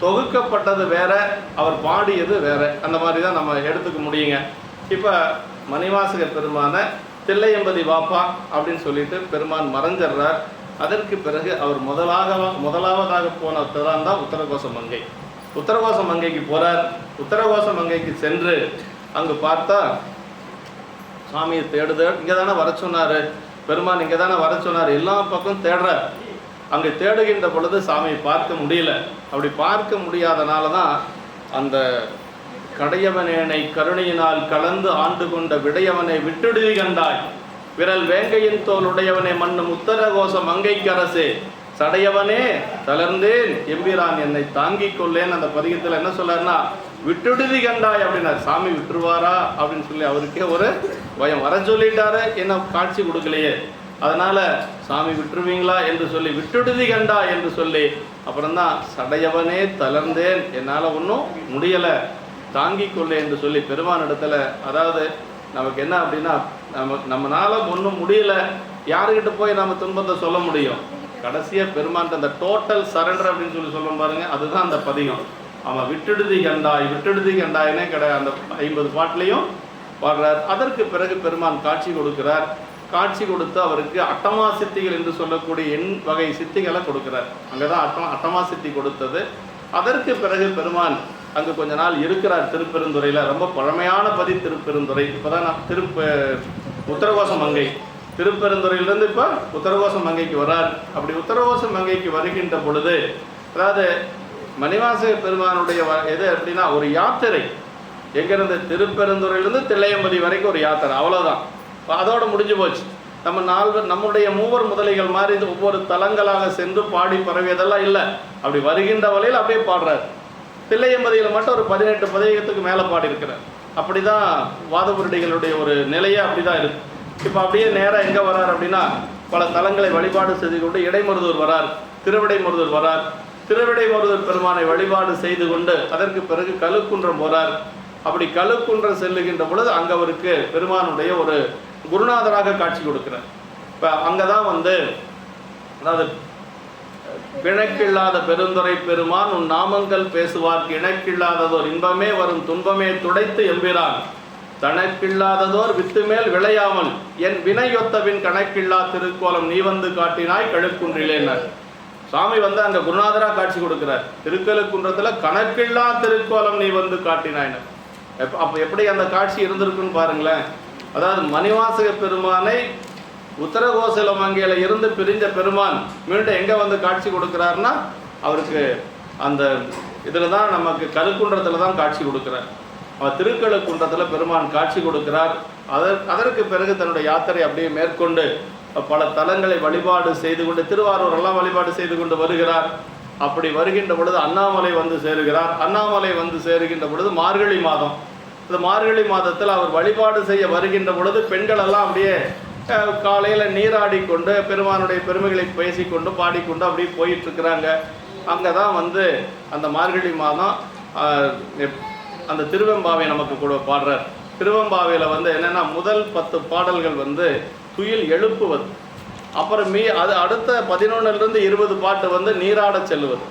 தொகுக்கப்பட்டது வேற, அவர் பாடியது வேற, அந்த மாதிரி தான் நம்ம எடுத்துக்க முடியுங்க. இப்ப மணிவாசக பெருமான தில்லையம்பதி வாப்பா அப்படின்னு சொல்லிட்டு பெருமான் மறைஞ்சிடுறார். அதற்கு பிறகு அவர் முதலாவதாக போன தான் உத்தரகோச மங்கை. உத்தரகோச மங்கைக்கு போறார். உத்தரகோச மங்கைக்கு சென்று அங்கு பார்த்தா சாமியை தேடுது. இங்கே தானே வர சொன்னாரு பெருமான், இங்கே தானே வர சொன்னார். எல்லா பக்கம் தேடுறார். அங்கே தேடுகின்ற பொழுது சாமியை பார்க்க முடியல. அப்படி பார்க்க முடியாதனால தான் அந்த கடையவனேனை கருணையினால் கலந்து ஆண்டு கொண்ட விடையவனை விட்டுடுதி கண்டாய், விரல் வேங்கையின் தோல் உடையவனே மண்ணும் உத்தரகோச மங்கைக்கரசே, சடையவனே தளர்ந்தேன் எம்பிரான் என்னை தாங்கிக் கொள்ளேன். அந்த பதிகத்தில் என்ன சொல்லாருன்னா விட்டுடுதி கண்டாய் அப்படின்னார். சாமி விட்டுருவாரா அப்படின்னு சொல்லி அவருக்கே ஒரு பயம். வர சொல்லிட்டாரு, என்ன காட்சி கொடுக்கலையே, அதனால சாமி விட்டுருவீங்களா என்று சொல்லி விட்டுடுதி கண்டா என்று சொல்லி அப்புறம்தான் சடையவனே தளர்ந்தேன், என்னால் ஒன்றும் முடியலை, தாங்கிக் கொள்ளே என்று சொல்லி பெருமான் இடத்துல. அதாவது நமக்கு என்ன அப்படின்னா நம்மளால ஒன்றும் முடியல, யாருக்கிட்ட போய் நம்ம துன்பத்தை சொல்ல முடியும்? கடைசியாக பெருமான் அந்த டோட்டல் சரண்டர் அப்படின்னு சொல்லி சொல்லும் பாருங்க, அதுதான் அந்த பதிகம். அவன் விட்டுடுதி கண்டாய் விட்டுடுதி கண்டாயினே கிடையாது. அந்த 50 பாட்டிலையும் பாடுறார். அதற்கு பிறகு பெருமான் காட்சி கொடுக்கிறார். காட்சி கொடுத்து அவருக்கு அட்டமா சித்திகள் என்று சொல்லக்கூடிய எண் வகை சித்திகளை கொடுக்கிறார். அங்கே தான் அட்டமா சித்தி கொடுத்தது. அதற்கு பிறகு பெருமான் அங்கே கொஞ்ச நாள் இருக்கிறார் திருப்பெருந்துறையில். ரொம்ப பழமையான பதி திருப்பெருந்துறை. இப்போதான் நான் உத்தரகோச மங்கை திருப்பெருந்துறையிலிருந்து இப்போ உத்தரகோச மங்கைக்கு வரார். அப்படி உத்தரகோச மங்கைக்கு வருகின்ற பொழுது, அதாவது மணிவாசக பெருமானுடைய எது அப்படின்னா ஒரு யாத்திரை. எங்கிருந்து திருப்பெருந்துறையிலிருந்து தில்லையம்பதி வரைக்கும் ஒரு யாத்திரை, அவ்வளோதான். அதோட முடிஞ்சு போச்சு. நம்முடைய மூவர் முதலைகள் மாதிரி இது ஒவ்வொரு தலங்களாக சென்று பாடி பரவியதெல்லாம் இல்லை. அப்படி வருகின்ற வழியில் அப்படியே பாடுறார். தில்லையம்பதியில் மட்டும் ஒரு 18 பதிகத்துக்கு மேலே பாடியிருக்கிறார். அப்படி தான் வாதபுரடிகளுடைய ஒரு நிலையே அப்படி தான் இருக்குது. இப்போ அப்படியே நேராக எங்கே வரார் அப்படின்னா பல தலங்களை வழிபாடு செய்து கொண்டு இடைமருதூர் வரார், திருவிடைமருதூர் வரார். திருவிடைமருதூர் பெருமானை வழிபாடு செய்து கொண்டு அதற்கு பிறகு கழுக்குன்றம் போகிறார். அப்படி கழுக்குன்றம் செல்லுகின்ற பொழுது அங்கே அவருக்கு பெருமானுடைய ஒரு குருநாதராக காட்சி கொடுக்கிறார். இப்போ அங்கே தான் அதாவது பிணக்கில்லாத பெருந்துரை பெருமான் உன் நாமங்கள் பேசுவார்க்கு இணக்கில்லாததோர் இன்பமே வரும் துன்பமே துடைத்து எம்பிரான் தனக்கில்லாததோர் வித்து மேல் விளையாமல் என் வினையொத்தவின் கணக்கில்லா திருக்கோலம் நீ வந்து காட்டினாய் கழுக்குன்றிலேனர். சாமி அங்கே குருநாதராக காட்சி கொடுக்கிறார். திருக்கழுக்குன்றத்தில் கணக்கில்லா திருக்கோலம் நீ வந்து காட்டினாயினர். அப்போ எப்படி அந்த காட்சி இருந்திருக்குன்னு பாருங்களேன். அதாவது மணிவாசக பெருமானை உத்தரகோசல மங்கையில இருந்து பிரிஞ்ச பெருமான் மீண்டும் எங்கே வந்து காட்சி கொடுக்கிறார்னா அவருக்கு அந்த இதில் தான் நமக்கு கழுக்குன்றத்தில் தான் காட்சி கொடுக்கிறார். அவர் திருக்கழுக்குன்றத்தில் பெருமான் காட்சி கொடுக்கிறார். அதற்கு பிறகு தன்னுடைய யாத்திரை அப்படியே மேற்கொண்டு பல தலங்களை வழிபாடு செய்து கொண்டு திருவாரூரெல்லாம் வழிபாடு செய்து கொண்டு வருகிறார். அப்படி வருகின்ற பொழுது அண்ணாமலை வந்து சேருகிறார். அண்ணாமலை வந்து சேருகின்ற பொழுது மார்கழி மாதம். இந்த மார்கழி மாதத்தில் அவர் வழிபாடு செய்ய வருகின்ற பொழுது பெண்கள் எல்லாம் அப்படியே காலையில் நீராடிக்கொண்டு பெருமானுடைய பெருமைகளை பேசிக்கொண்டு பாடிக்கொண்டு அப்படியே போயிட்டுருக்குறாங்க. அங்கே தான் அந்த மார்கழி மாதம் அந்த திருவெம்பாவை நமக்கு கூட பாடுறார். திருவெம்பாவையில் என்னென்னா முதல் 10 பாடல்கள் துயில் எழுப்புவது, அப்புறம் அது அடுத்த 11லிருந்து 20 பாட்டு நீராட செல்லுவது,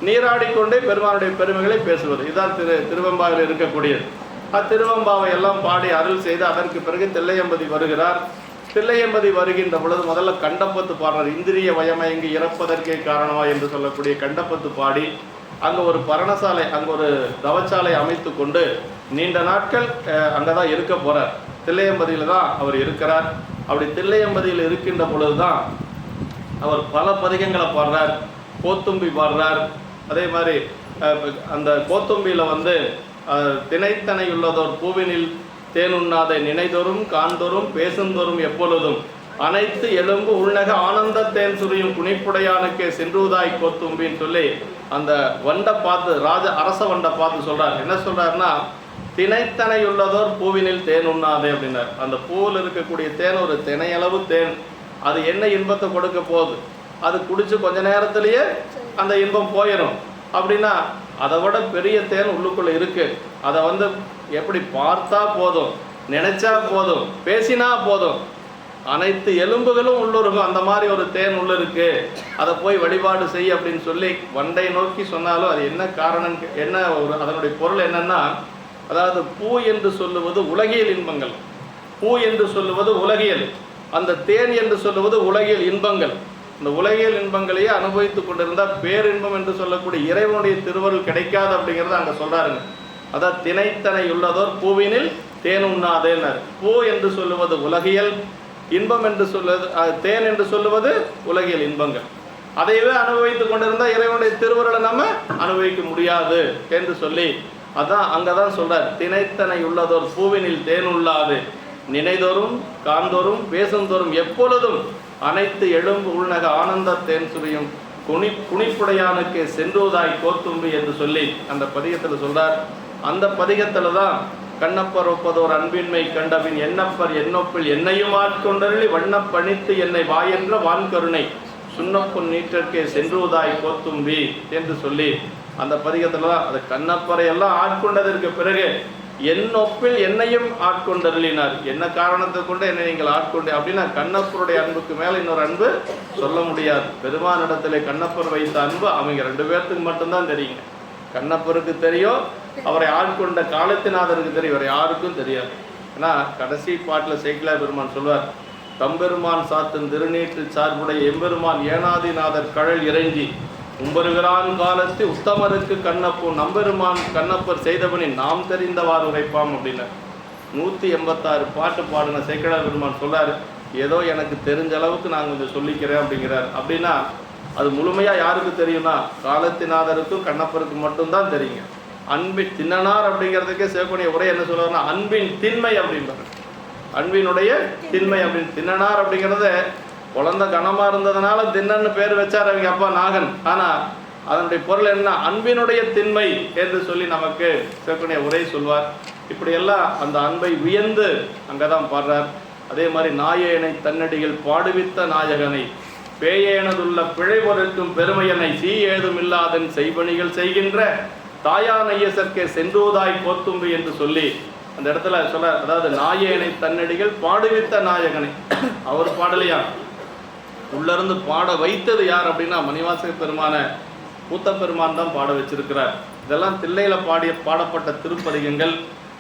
நீராடிக்கொண்டே பெருமானுடைய பெருமைகளை பேசுவது. இதுதான் திருவெம்பாவில் இருக்கக்கூடியது. திருவெம்பாவை எல்லாம் பாடி அருள் செய்து அதற்கு பிறகு தில்லையம்பதி வருகிறார். தில்லையம்பதி வருகின்ற பொழுது முதல்ல கண்டப்பத்து பாடுறார். இந்திரிய வயமயங்கி இறப்பதற்கே காரணமா என்று சொல்லக்கூடிய கண்டப்பத்து பாடி அங்கே ஒரு பரணசாலை, அங்கே ஒரு தவச்சாலை அமைத்து கொண்டு நீண்ட நாட்கள் அங்கே தான் இருக்க போகிறார். தில்லையம்பதியில் தான் அவர் இருக்கிறார். அப்படி தில்லையம்பதியில் இருக்கின்ற பொழுது தான் அவர் பல பதிகங்களை பாடுறார். கோத்தும்பி பாடுறார். அதே மாதிரி அந்த கோத்தும்பியில் திணைத்தனையுள்ளதோர் பூவினில் தேனுண்ணாத நினைதொரும் காண்தொரும் பேசுந்தொரும் எப்பொழுதும் அனைத்து எலும்பு உள்நக ஆனந்த தேன் சுரியும் குனிப்புடையானுக்கே சென்றுவதாய் கோத்தும்பின்னு சொல்லி அந்த வண்டை பார்த்து அரச வண்டை பார்த்து சொல்கிறார். என்ன சொல்கிறாருன்னா திணைத்தனையுள்ளதோர் பூவினில் தேன் உண்ணாதே அப்படின்னார். அந்த பூவில் இருக்கக்கூடிய தேன் ஒரு திணையளவு தேன் அது என்ன இன்பத்தை கொடுக்க போகுது, அது குடிச்சு கொஞ்ச நேரத்திலேயே அந்த இன்பம் போயிடும். அப்படின்னா அதை விட பெரிய தேன் உள்ளுக்குள்ள இருக்கு. அதை வந்து எப்படி பார்த்தா போதும், நினைச்சா போதும், பேசினா போதும், அனைத்து எலும்புகளும் உள்ளுருகும். அந்த மாதிரி ஒரு தேன் உள்ள இருக்கு, அதை போய் வழிபாடு செய் அப்படின்னு சொல்லி வண்டை நோக்கி சொன்னாலும் அது என்ன காரணம், என்ன ஒரு அதனுடைய பொருள் என்னன்னா, அதாவது பூ என்று சொல்லுவது உலகியல் இன்பங்கள், பூ என்று சொல்லுவது உலகியல், அந்த தேன் என்று சொல்லுவது உலகியல் இன்பங்கள். இந்த உலகியல் இன்பங்களையே அனுபவித்து கொண்டிருந்தால் பேரின்பம் என்று சொல்லக்கூடிய இறைவனுடைய திருவருள் கிடைக்காது அப்படிங்கிறத அங்கே சொல்றாருங்க. அதாவது திணைத்தனை உள்ளதோர் பூவினில் தேன் உண்ணாதேனர். பூ என்று சொல்லுவது உலகியல் இன்பம் என்று சொல்லுவது, தேன் என்று சொல்லுவது உலகியல் இன்பங்கள். அதையவே அனுபவித்து கொண்டிருந்தால் இறைவனுடைய திருவருளை நம்ம அனுபவிக்க முடியாது என்று சொல்லி அதான் அங்கதான் சொல்றார், திணைத்தனை உள்ளதோர் பூவினில் தேன் உள்ளாது நினைதோறும் காந்தோறும் பேசுந்தோறும் எப்பொழுதும் அனைத்து எழும்பு உள்நக ஆனந்த தேன் சுரியும் குனிப்புடையானுக்கு சென்றுவதாய் கோத்தும்பி என்று சொல்லி அந்த பதிகத்தில் சொல்றார். அந்த பதிகத்தில் தான் கண்ணப்பர் ஒப்பதோர் அன்பின்மை கண்டபின் எண்ணப்பர் என்னொப்பில் என்னையும் ஆட்கொண்டருளி வண்ணப்பணித்து என்னை வாயென்ற வான்கருணை சுண்ணப்பொன் நீற்றற்கே சென்றுவதாய் கோத்தும்பி என்று சொல்லி அந்த பதிகத்தில் தான் அது கண்ணப்பரை எல்லாம் ஆட்கொண்டதற்கு பிறகு என்னொப்பில் என்னையும் ஆட்கொண்டருளினார். என்ன காரணத்தை கொண்டு என்னை நீங்கள் ஆட்கொண்டு அப்படின்னா கண்ணப்பருடைய அன்புக்கு மேலே இன்னொரு அன்பு சொல்ல முடியாது. பெருமானிடத்திலே கண்ணப்பர் வைத்த அன்பு அவங்க 2 பேர்த்துக்கு மட்டும்தான் தெரியுங்க. கண்ணப்பருக்கு தெரியும், அவரை ஆட்கொண்ட காலத்தினாதருக்கு தெரியும், வேறு யாருக்கும் தெரியாது. ஏன்னா கடைசி பாட்டில் சேக்கிழார் பெருமான் சொல்வார், தம்பெருமான் சாத்தின் திருநீற்று சார்புடைய எம்பெருமான் ஏனாதிநாதர் கழல் இறைஞ்சி உம்பருகிறான் காலத்து உத்தமருக்கு கண்ணப்போ நம்பெருமான் கண்ணப்பர் செய்தவனி நாம் தெரிந்தவாறு உரைப்பாம் அப்படின்னா 186 பாட்டு பாடின சேக்கிழார் பெருமான் சொல்லாரு, ஏதோ எனக்கு தெரிஞ்ச அளவுக்கு நான் கொஞ்சம் சொல்லிக்கிறேன் அப்படிங்கிறார். அப்படின்னா அது முழுமையாக யாருக்கு தெரியும்னா காலத்தினாதருக்கும் கண்ணப்பருக்கு மட்டும்தான் தெரியுங்க. அன்பின் தின்னனார் அப்படிங்கிறதுக்கே சிவகுணிய உரை என்ன சொல்லுவார்னா அன்பின் திண்மை அப்படின்றார். அன்பினுடைய திண்மை அப்படின்னு தின்னனார் அப்படிங்கிறத குழந்தை கனமாக இருந்ததுனால தின்னன்னு பேர் வச்சார் அவங்க அப்பா நாகன். ஆனால் அதனுடைய பொருள் என்ன, அன்பினுடைய திண்மை என்று சொல்லி நமக்கு சிவகுணிய உரை சொல்வார். இப்படியெல்லாம் அந்த அன்பை வியந்து அங்கே தான் பாடுறார். அதே மாதிரி நாயேனை தன்னடிகள் பாடுவித்த நாயகனை பேயேனதுள்ள பிழை பொருட்கும் பெருமையனை சீ ஏதும் இல்லாதன் செய்பணிகள் செய்கின்ற தாயான் ஐயசற்கே சென்றுவதாய் கோத்தும்பு என்று சொல்லி அந்த இடத்துல சொல்ல, அதாவது நாயேனை தன்னடிகள் பாடுவித்த நாயகனை அவர் பாடலையா, உள்ளிருந்து பாட வைத்தது யார் அப்படின்னா மணிவாசக பெருமான கூத்த பெருமான் தான் பாட வச்சிருக்கிறார். இதெல்லாம் தில்லையில் பாடப்பட்ட திருப்பதிகங்கள்.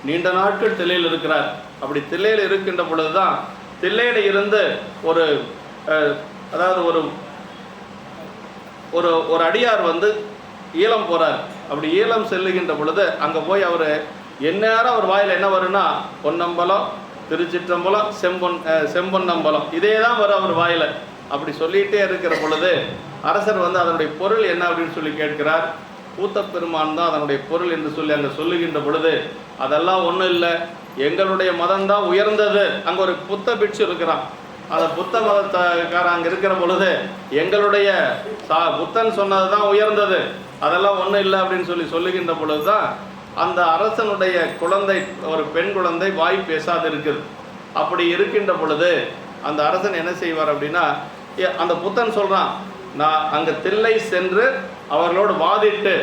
நீண்ட நாட்கள் தில்லையில் இருக்கிறார். அப்படி தில்லையில் இருக்கின்ற பொழுதுதான் தில்லையில இருந்து ஒரு அதாவது ஒரு ஒரு ஒரு அடியார் வந்து ஈழம் போறார். அப்படி ஈழம் செல்லுகின்ற பொழுது அங்கே போய் அவர் எந்நேரம் அவர் வாயில் என்ன வரும்னா பொன்னம்பலம், திருச்சிற்றம்பலம், செம்பொன்னம்பலம் இதே தான் வரும் அவர் வாயில். அப்படி சொல்லிகிட்டே இருக்கிற பொழுது அரசர் வந்து அதனுடைய பொருள் என்ன அப்படின்னு சொல்லி கேட்கிறார். கூத்த பெருமான் தான் அதனுடைய பொருள் என்று சொல்லி அங்கே சொல்லுகின்ற பொழுது அதெல்லாம் ஒன்றும் இல்லை, எங்களுடைய மதம் தான் உயர்ந்தது. அங்கே ஒரு புத்த பிட்சு இருக்கிறான். அந்த புத்த மதக்காரன் அங்கே இருக்கிற பொழுது எங்களுடைய புத்தன் சொன்னது தான் உயர்ந்தது, அதெல்லாம் ஒன்றும் இல்லை அப்படின்னு சொல்லி சொல்லுகின்ற பொழுது தான் அந்த அரசனுடைய குழந்தை, ஒரு பெண் குழந்தை வாய் பேசாது இருக்குது. அப்படி இருக்கின்ற பொழுது அந்த அரசன் என்ன செய்வார் அப்படின்னா, அந்த புத்தன் சொல்கிறான், நான் அங்கே தில்லை சென்று அவர்களோடு வாதிட்டு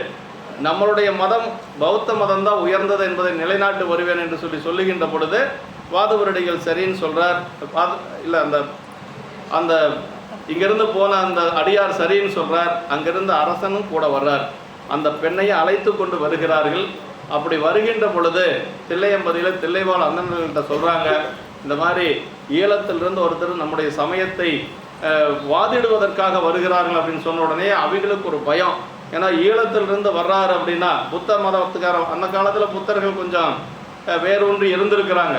நம்மளுடைய மதம் பௌத்த மதம் தான் உயர்ந்தது என்பதை நிலைநாட்டு வருவேன் என்று சொல்லி சொல்லுகின்ற பொழுது வாதவரடிகள் சரின்னு சொல்கிறார். இல்லை அந்த அந்த இங்கிருந்து போன அந்த அடியார் சரின்னு சொல்கிறார். அங்கிருந்து அரசனும் கூட வர்றார். அந்த பெண்ணையை அழைத்து கொண்டு வருகிறார்கள். அப்படி வருகின்ற பொழுது தில்லையம்பதியில் தில்லைவாழ் அண்ணன்கள்கிட்ட சொல்கிறாங்க, இந்த மாதிரி ஈழத்திலிருந்து ஒருத்தர் நம்முடைய சமயத்தை வாதிடுவதற்காக வருகிறார்கள் அப்படின்னு சொன்ன உடனே அவங்களுக்கு ஒரு பயம். ஏன்னா ஈழத்திலிருந்து வர்றாரு அப்படின்னா புத்த மதத்துக்கார அந்த காலத்தில் புத்தர்கள் கொஞ்சம் வேரூன்றி இருந்திருக்கிறாங்க,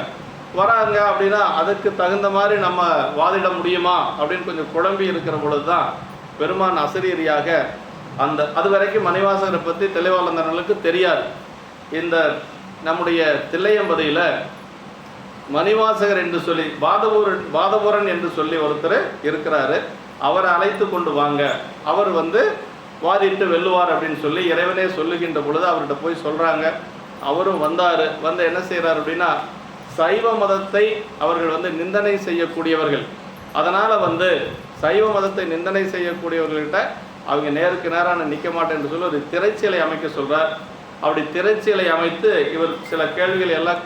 வராங்க அப்படின்னா அதுக்கு தகுந்த மாதிரி நம்ம வாதிட முடியுமா அப்படின்னு கொஞ்சம் குழம்பி இருக்கிற பொழுது தான் பெருமான் அசரீரியாக அந்த அது வரைக்கும் மணிவாசகரை பற்றி தெளிவாளர்களுக்கு தெரியாது. இந்த நம்முடைய தில்லையம்பதியில் மணிவாசகர் என்று சொல்லி வாதவூரன் என்று சொல்லி ஒருத்தர் இருக்கிறாரு. அவரை அழைத்து கொண்டு வாங்க, அவர் வந்து வாதிட்டு வெல்லுவார் அப்படின்னு சொல்லி இறைவனே சொல்லுகின்ற பொழுது அவர்கிட்ட போய் சொல்கிறாங்க. அவரும் வந்தார். வந்து என்ன செய்கிறார் அப்படின்னா, சைவ மதத்தை அவர்கள் வந்து நிந்தனை செய்யக்கூடியவர்கள், அதனால் வந்து சைவ மதத்தை நிந்தனை செய்யக்கூடியவர்கள்கிட்ட அவங்க நேருக்கு நேரான நிற்க மாட்டேன் என்று சொல்லி ஒரு திரைச்சீலை அமைக்க சொல்கிறார். அப்படி திரைச்சீலை அமைத்து இவர் சில கேள்விகள் எல்லாம்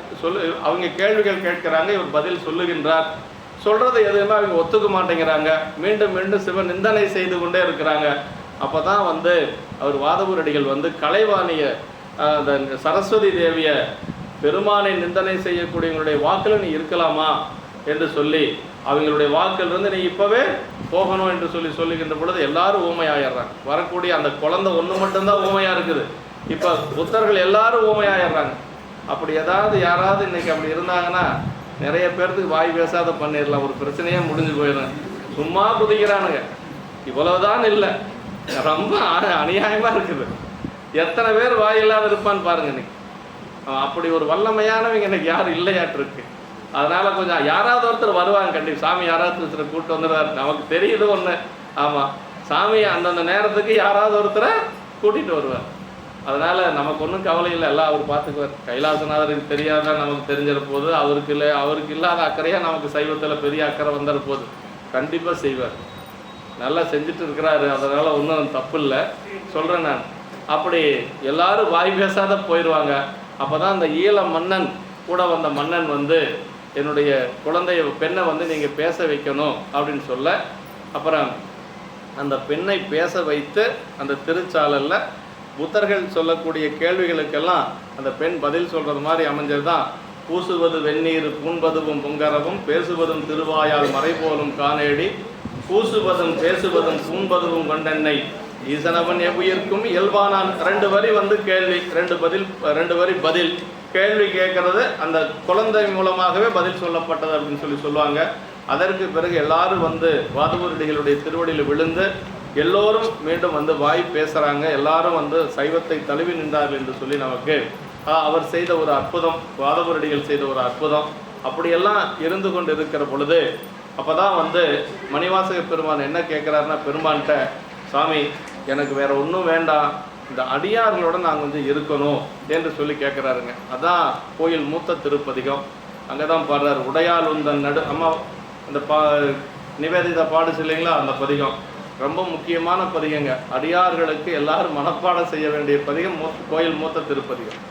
அவங்க கேள்விகள் கேட்கிறாங்க, இவர் பதில் சொல்லுகின்றார். சொல்கிறத எதுவுமே அவங்க ஒத்துக்க மாட்டேங்கிறாங்க, மீண்டும் மீண்டும் சிவ நிந்தனை செய்து கொண்டே இருக்கிறாங்க. அப்போ தான் வந்து அவர் வாதவூரடிகள் வந்து கலைவாணிய அந்த சரஸ்வதி தேவியை பெருமானை நிந்தனை செய்யக்கூடியவங்களுடைய வாக்கில் நீ இருக்கலாமா என்று சொல்லி அவங்களுடைய வாக்கில் இருந்து நீ இப்போவே போகணும் என்று சொல்லுகின்ற பொழுது எல்லாரும் ஊமையாயிடுறாங்க. வரக்கூடிய அந்த குழந்தை ஒன்று மட்டும்தான் ஊமையாக இருக்குது. இப்போ புத்தர்கள் எல்லாரும் ஊமையாயிடுறாங்க. அப்படி ஏதாவது யாராவது இன்னைக்கு அப்படி இருந்தாங்கன்னா நிறைய பேர்த்துக்கு வாய் பேசாத பண்ணிடலாம், ஒரு பிரச்சனையே முடிஞ்சு போயிடும். சும்மா குதிக்கிறானுங்க, இவ்வளவுதான் இல்லை, ரொம்ப அநியாயமாக இருக்குது. எத்தனை பேர் வாய் இல்லாத இருப்பான்னு பாருங்க இன்னைக்கு. அப்படி ஒரு வல்லமையானவங்க இன்னைக்கு யாரும் இல்லையாட்டு இருக்கு. அதனால கொஞ்சம் யாராவது ஒருத்தர் வருவாங்க கண்டிப்பாக. சாமி யாராவது ஒருத்தர் கூப்பிட்டு வந்துடுறாரு, நமக்கு தெரியுது ஒன்று. ஆமாம், சாமி அந்தந்த நேரத்துக்கு யாராவது ஒருத்தரை கூட்டிகிட்டு வருவார். அதனால் நமக்கு ஒன்றும் கவலை இல்லை, எல்லாம் அவர் பார்த்துக்குவார். கைலாசநாதருக்கு தெரியாத நமக்கு தெரிஞ்சிட போது, அவருக்கு இல்லாத அக்கறையாக நமக்கு சைவத்தில் பெரிய அக்கறை வந்துட போது, கண்டிப்பாக செய்வார். நல்லா செஞ்சுட்டு இருக்கிறாரு, அதனால் ஒன்றும் தப்பு இல்லை சொல்கிறேன் நான். அப்படி எல்லாரும் வாய் பேசாத போயிடுவாங்க. அப்போ தான் அந்த ஈழ மன்னன் கூட வந்த மன்னன் வந்து என்னுடைய பெண்ணை வந்து நீங்கள் பேச வைக்கணும் அப்படின்னு சொல்ல, அப்புறம் அந்த பெண்ணை பேச வைத்து அந்த திருச்சாளரில் புத்தர்கள் சொல்லக்கூடிய கேள்விகளுக்கெல்லாம் அந்த பெண் பதில் சொல்கிறது மாதிரி அமைஞ்சது தான். பூசுவது வெந்நீர் பூண்பதுவும் பொங்கரவும் பேசுவதும் திருவாயால் மறைபோலும் காணேடி பூசுவதும் பேசுவதும் பூண்பதுவும் கொண்டென்னை ஈசனவன் எவ்வுயிர்க்கும் இயல்பானான். 2 வரி வந்து கேள்வி, 2 வரி பதில். கேள்வி கேட்கறது அந்த குழந்தை மூலமாகவே பதில் சொல்லப்பட்டது அப்படின்னு சொல்லுவாங்க. அதற்கு பிறகு எல்லாரும் வந்து வாதவூரடிகளுடைய திருவடியில் விழுந்து எல்லோரும் மீண்டும் வந்து வாய் பேசுகிறாங்க. எல்லாரும் வந்து சைவத்தை தழுவி நின்றார்கள் என்று சொல்லி நமக்கு அவர் செய்த ஒரு அற்புதம், வாதவூரடிகள் செய்த ஒரு அற்புதம். அப்படியெல்லாம் இருந்து கொண்டு இருக்கிற பொழுது அப்போ தான் வந்து மணிவாசக பெருமான் என்ன கேட்குறாருன்னா, பெருமான்கிட்ட சாமி எனக்கு வேற ஒன்றும் வேண்டாம், இந்த அடியார்களோட நாங்கள் வந்து இருக்கணும் என்று சொல்லி கேட்குறாருங்க. அதான் கோயில் மூத்த திருப்பதிகம். அங்கே தான் பாடுறாரு, உடையால் உந்தன் அம்மா அந்த நிவேதிதா பாடுச்சு இல்லைங்களா, அந்த பதிகம் ரொம்ப முக்கியமான பதிகங்க. அடியார்களுக்கு எல்லாரும் மனப்பாடம் செய்ய வேண்டிய பதிகம் கோயில் மூத்த திருப்பதிகம்.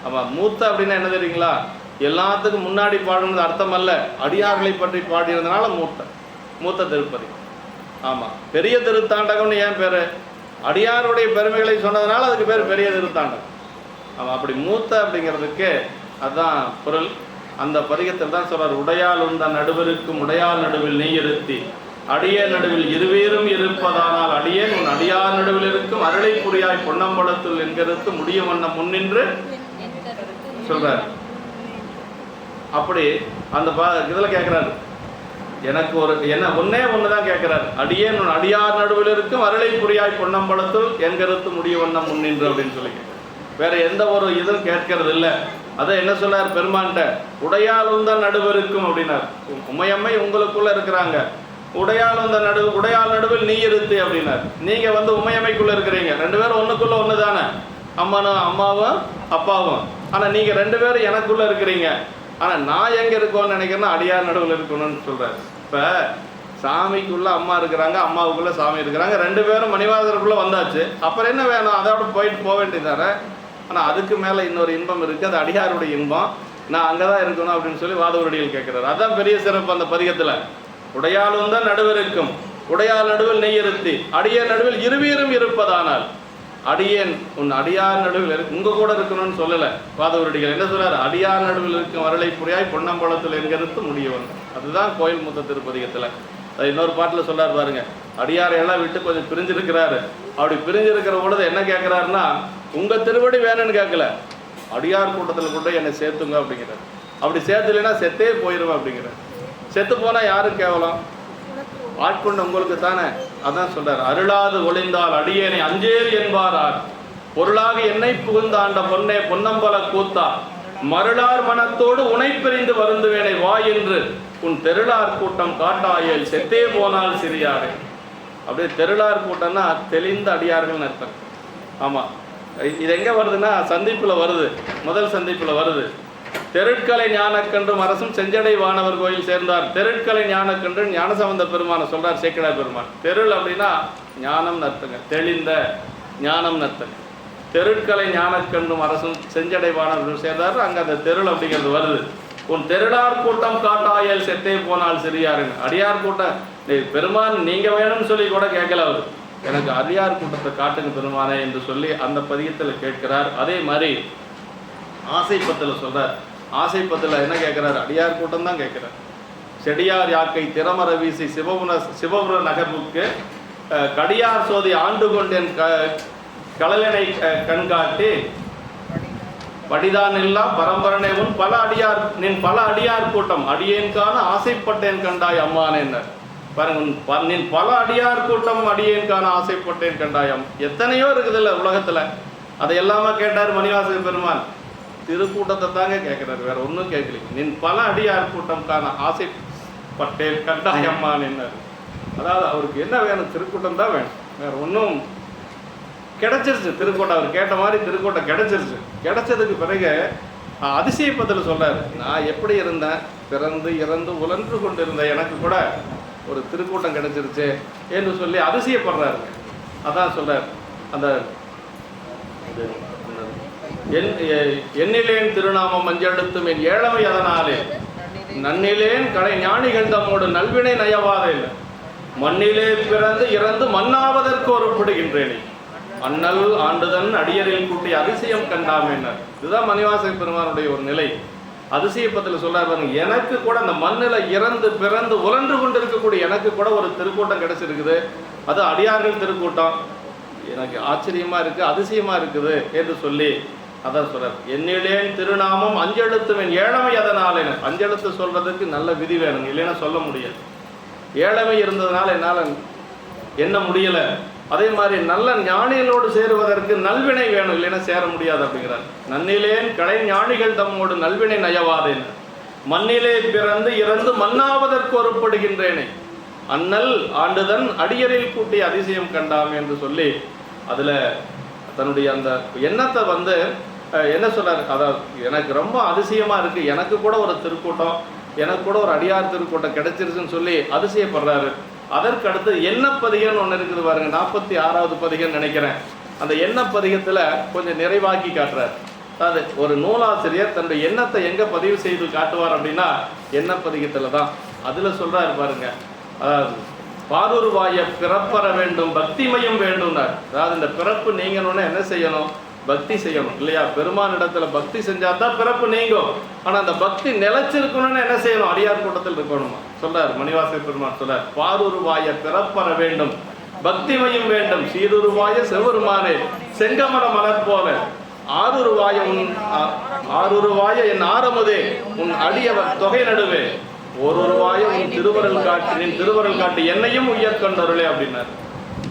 ஆமாம், மூத்த அப்படின்னா என்ன தெரியுங்களா, எல்லாத்துக்கும் முன்னாடி பாடுறது அர்த்தம் அல்ல, அடியார்களை பற்றி பாடியிருந்தனால மூத்த திருப்பதிகம். ஆமாம், பெரிய திருத்தாண்டகம்னு ஏன் பேர், அடியாருடைய பெருமைகளை சொன்னதுனால அதுக்கு பேர் பெரிய திருத்தாண்டகம். ஆமாம், அப்படி மூத்த அப்படிங்கிறதுக்கு அதுதான் பொருள். அந்த பதிகத்தில் தான் சொல்றார், உடையால் உந்த நடுவருக்கும் உடையால் நடுவில் நெய் இருத்தி அடியே நடுவில் இருவேரும் இருப்பதானால் அடியேன் உன் அடியார் நடுவில் இருக்கும் அருளை புரியாய் பொன்னம்பலத்துள் என்கிறது முடிய வண்ணம் முன்னின்று சொல்றார். அப்படி அந்த இதில் கேட்குறாரு, எனக்கு ஒன்று தான் கேட்குறாரு, அடியேன் உன் அடியார் நடுவில் இருக்கும் அருளை புரியாய் பொன்னம்பலத்துள் என்கிறது முடிய வண்ணம் முன்னின்று அப்படின்னு சொல்லி வேற எந்த ஒரு இதுவும் கேட்கறது இல்லை. அதை என்ன சொன்னார் பெருமான்கிட்ட, உடையாலும் தான் நடுவருக்கும் அப்படின்னார். உமையம்மை உங்களுக்குள்ள இருக்கிறாங்க, உடையால் நடுவில் நீ இருத்து அப்படின்னார். நீங்க வந்து உமையம்மைக்குள்ள இருக்கிறீங்க, 2 பேரும் ஒண்ணுக்குள்ள ஒன்று தானே, அம்மாவும் அப்பாவும். ஆனா நீங்க 2 பேரும் எனக்குள்ள இருக்கிறீங்க. ஆனா நான் எங்க இருக்கோன்னு நினைக்கிறேன்னா அடியார் நடுவில் இருக்கணும்னு சொல்றாரு. இப்ப சாமிக்குள்ள அம்மா இருக்கிறாங்க, அம்மாவுக்குள்ள சாமி இருக்கிறாங்க, 2 பேரும் மணிவாசருக்குள்ள வந்தாச்சு. அப்புறம் என்ன வேணும், அதோட போக வேண்டியதானே. ஆனால் அதுக்கு மேலே இன்னொரு இன்பம் இருக்குது, அது அடியாருடைய இன்பம். நான் அங்கே தான் இருக்கணும் அப்படின்னு சொல்லி வாதவூரடிகள் கேட்குறாரு. அதுதான் பெரிய சிறப்பு அந்த பதிகத்தில். உடையாலும் தான் நடுவருக்கும் உடையால் நடுவில் நெய் இருத்தி அடியார் நடுவில் இருவீரும் இருப்பதானால், அடியேன் உன் அடியார் நடுவில் உங்க கூட இருக்கணும்னு சொல்லலை வாதவூரடிகள். என்ன சொல்றாரு, அடியார் நடுவில் இருக்கும் வரலை புரியாய் பொன்னம்பலத்தில் என்கிறது முடியவன். அதுதான் கோயில் மூத்த திருப்பதிகத்தில். அது இன்னொரு பாட்டில் சொல்றாரு பாருங்க, அடியாரையெல்லாம் விட்டு கொஞ்சம் பிரிஞ்சிருக்கிறாரு. அப்படி பிரிஞ்சிருக்கிற பொழுது என்ன கேட்குறாருன்னா, உங்க திருவடி வேணும்னு கேட்கல, அடியார் கூட்டத்தில் கூட என்னை சேர்த்துங்க அப்படிங்கிறார். அப்படி சேர்த்துலைன்னா செத்தே போயிடுவேன் அப்படிங்கிறார். செத்து போனால் யாரும் கேவலம், ஆட்கொண்ட உங்களுக்கு தானே. அதான் சொல்றார், அருளாது ஒளிந்தால் அடியேனை அஞ்சேல் என்பாரார் பொருளாக என்னை புகுந்தாண்ட பொன்னே பொன்னம்பல கூத்தா மருளார் மனத்தோடு உனை பிரிந்து வருந்துவேனை வா என்று உன் தெருளார் கூட்டம் காட்டாயல் செத்தே போனால் சிறியாரே. அப்படியே தெருளார் கூட்டம்னா தெளிந்த அடியார்கள் அர்த்தம். ஆமாம், இது எங்கே வருதுன்னா சந்திப்பில் வருது, முதல் சந்திப்பில் வருது. தெருட்கலை ஞானக்கன்றும் அரசும் செஞ்சடை வானவர் கோயில் சேர்ந்தார். தெருட்கலை ஞானக்கன்று ஞானசம்பந்த பெருமானை சொல்றார் சேக்கிழார் பெருமான். தெருள் அப்படின்னா ஞானம் நர்த்தங்க, தெளிந்த ஞானம் நர்த்தங்க. தெருட்கலை ஞானக்கன்றும் அரசும் செஞ்சடை வானவர் சேர்ந்தார். அங்கே அந்த தெருள் அப்படிங்கிறது வருது. உன் தெருளார் கூட்டம் காட்டாயல் செத்தே போனால் சிறியாருங்க. அடியார் கூட்டம் பெருமான் நீங்க வேணும்னு சொல்லி கூட கேட்கல அவர், எனக்கு அடியார் கூட்டத்தை காட்டுங்க பெருமானே என்று சொல்லி அந்த பதியத்தில் கேட்கிறார். அதே மாதிரி ஆசைப்பத்தில் சொல்றார். ஆசைப்பத்தில் என்ன கேட்கிறார்? அடியார் கூட்டம் தான் கேட்கிறார். செடியார் யாக்கை திறமர வீசி சிவபுர நகர்வுக்கு கடியார் சோதி ஆண்டு கொண்டேன் கடலனை கண்காட்டி படிதான் இல்லா பரம்பரனே உன் பல அடியார் நின் பல அடியார் கூட்டம் அடியேன்கான ஆசைப்பட்டேன் கண்டாய் அம்மானேன்னர். பாருங்க, நின் பல அடியார் கூட்டம் அடியேன்கான ஆசைப்பட்டேன் கண்டாயம். எத்தனையோ இருக்குது இல்லை உலகத்துல, அதை எல்லாமே கேட்டார் மணிவாசக பெருமான். திருக்கூட்டத்தை தாங்க கேட்கிறார், வேற ஒன்றும் கேட்கல. நின் பல அடியார் கூட்டம் காண ஆசைப்பட்டேன் கண்டாயம்மான் என்னார். அதாவது அவருக்கு என்ன வேணும்? திருக்கூட்டம் தான் வேணும், வேற ஒன்றும். கிடைச்சிருச்சு திருக்கூட்டம், அவர் கேட்ட மாதிரி திருக்கூட்டம் கிடைச்சிருச்சு. கிடைச்சதுக்கு பிறகு அதிசயப்பத்தில் சொல்றாரு, நான் எப்படி இருந்தேன், பிறந்து இறந்து உழன்று கொண்டு இருந்தேன், எனக்கு கூட ஒரு திருக்கூட்டம் கிடைச்சிருச்சு என்று சொல்லி அதிசயப்படுறாருங்க. அதான் சொல்றார், அந்த எண்ணிலேன் திருநாமம் மஞ்செழுத்தும் என் ஏழமை அதனாலே நன்னிலேன் கடை ஞானிகள் தம்மோடு நல்வினை நயவாதே இல்லை மண்ணிலே பிறந்து இறந்து மண்ணாவதற்கு ஒருப்படுகின்றேனே அண்ணல் ஆண்டுதன் அடியரில் கூட்டி அதிசயம் கண்டாமேனர். இதுதான் மணிவாசக பெருமானுடைய ஒரு நிலை. அதிசயப்பத்தில் சொல்றாரு, எனக்கு கூட அந்த மண்ணில் இறந்து பிறந்து உழன்று கொண்டு இருக்கக்கூடிய எனக்கு கூட ஒரு திருக்கூட்டம் கிடைச்சிருக்குது, அது அடியார்கள் திருக்கூட்டம். எனக்கு ஆச்சரியமா இருக்கு, அதிசயமா இருக்குது என்று சொல்லி அதான் சொல்றார். என்னிலேன் திருநாமம் அஞ்செழுத்தும் என் ஏழமை அதனால. அஞ்செழுத்து சொல்றதுக்கு நல்ல விதி வேணும், இல்லைன்னா சொல்ல முடியாது. ஏழமை இருந்ததுனால என்னால் என்ன முடியல. அதே மாதிரி நல்ல ஞானிகளோடு சேருவதற்கு நல்வினை வேணும், இல்லைன்னா சேர முடியாது அப்படிங்கிறார். நன்னிலேன் கடை ஞானிகள் தம்மோடு நல்வினை நயவாதேன் மண்ணிலே பிறந்து இறந்து மண்ணாவதற்கு ஒருப்படுகின்றேனே அண்ணல் ஆண்டுதன் அடியரில் கூட்டி அதிசயம் கண்டாம் என்று சொல்லி அதுல தன்னுடைய அந்த எண்ணத்தை என்ன சொல்றாரு, அதாவது எனக்கு ரொம்ப அதிசயமா இருக்கு, எனக்கு கூட ஒரு திருக்கூட்டம், எனக்கு கூட ஒரு அடியார் திருக்கூட்டம் கிடைச்சிருச்சுன்னு சொல்லி அதிசயப்படுறாரு. அதற்கு அடுத்து எண்ணப்பதிகம்னு ஒன்று இருக்குது பாருங்க, 46வது பதிகம் நினைக்கிறேன். அந்த எண்ணப்பதிகத்தில் கொஞ்சம் நிறைவாக்கி காட்டுறார். அதாவது ஒரு நூலாசிரியர் தன்னுடைய எண்ணத்தை எங்கே பதிவு செய்து காட்டுவார் அப்படின்னா எண்ணப்பதிகத்தில் தான். அதில் சொல்கிறாரு பாருங்க, அதாவது பாதுருவாய பிறப்பற வேண்டும் பக்திமயம் வேண்டும்னார். அதாவது இந்த பிறப்பு நீங்கணும்னா என்ன செய்யணும்? பக்தி செய்யணும் இல்லையா? பெருமான் இடத்துல பக்தி செஞ்சா தான் பிறப்பு நீங்கும். ஆனால் அந்த பக்தி நிலைச்சிருக்கணும்னு என்ன செய்யணும்? அடியார் கூட்டத்தில் இருக்கணுமா சொல்றார் மணிவாசக பெருமான். சொல்றார், பாதுருவாய பிறப்பற வேண்டும் பக்திமயம் வேண்டும் சீருருவாய செவருமானே செங்கமர மலர் போல ஆறுருவாய என் ஆரமுதே உன் அடியவர் தொகை நடுவே ஒருவாய உன் திருவருள் காட்டு நின் திருவருள் காட்டு என்னையும் உயர் கொண்டருளே அப்படின்னாரு.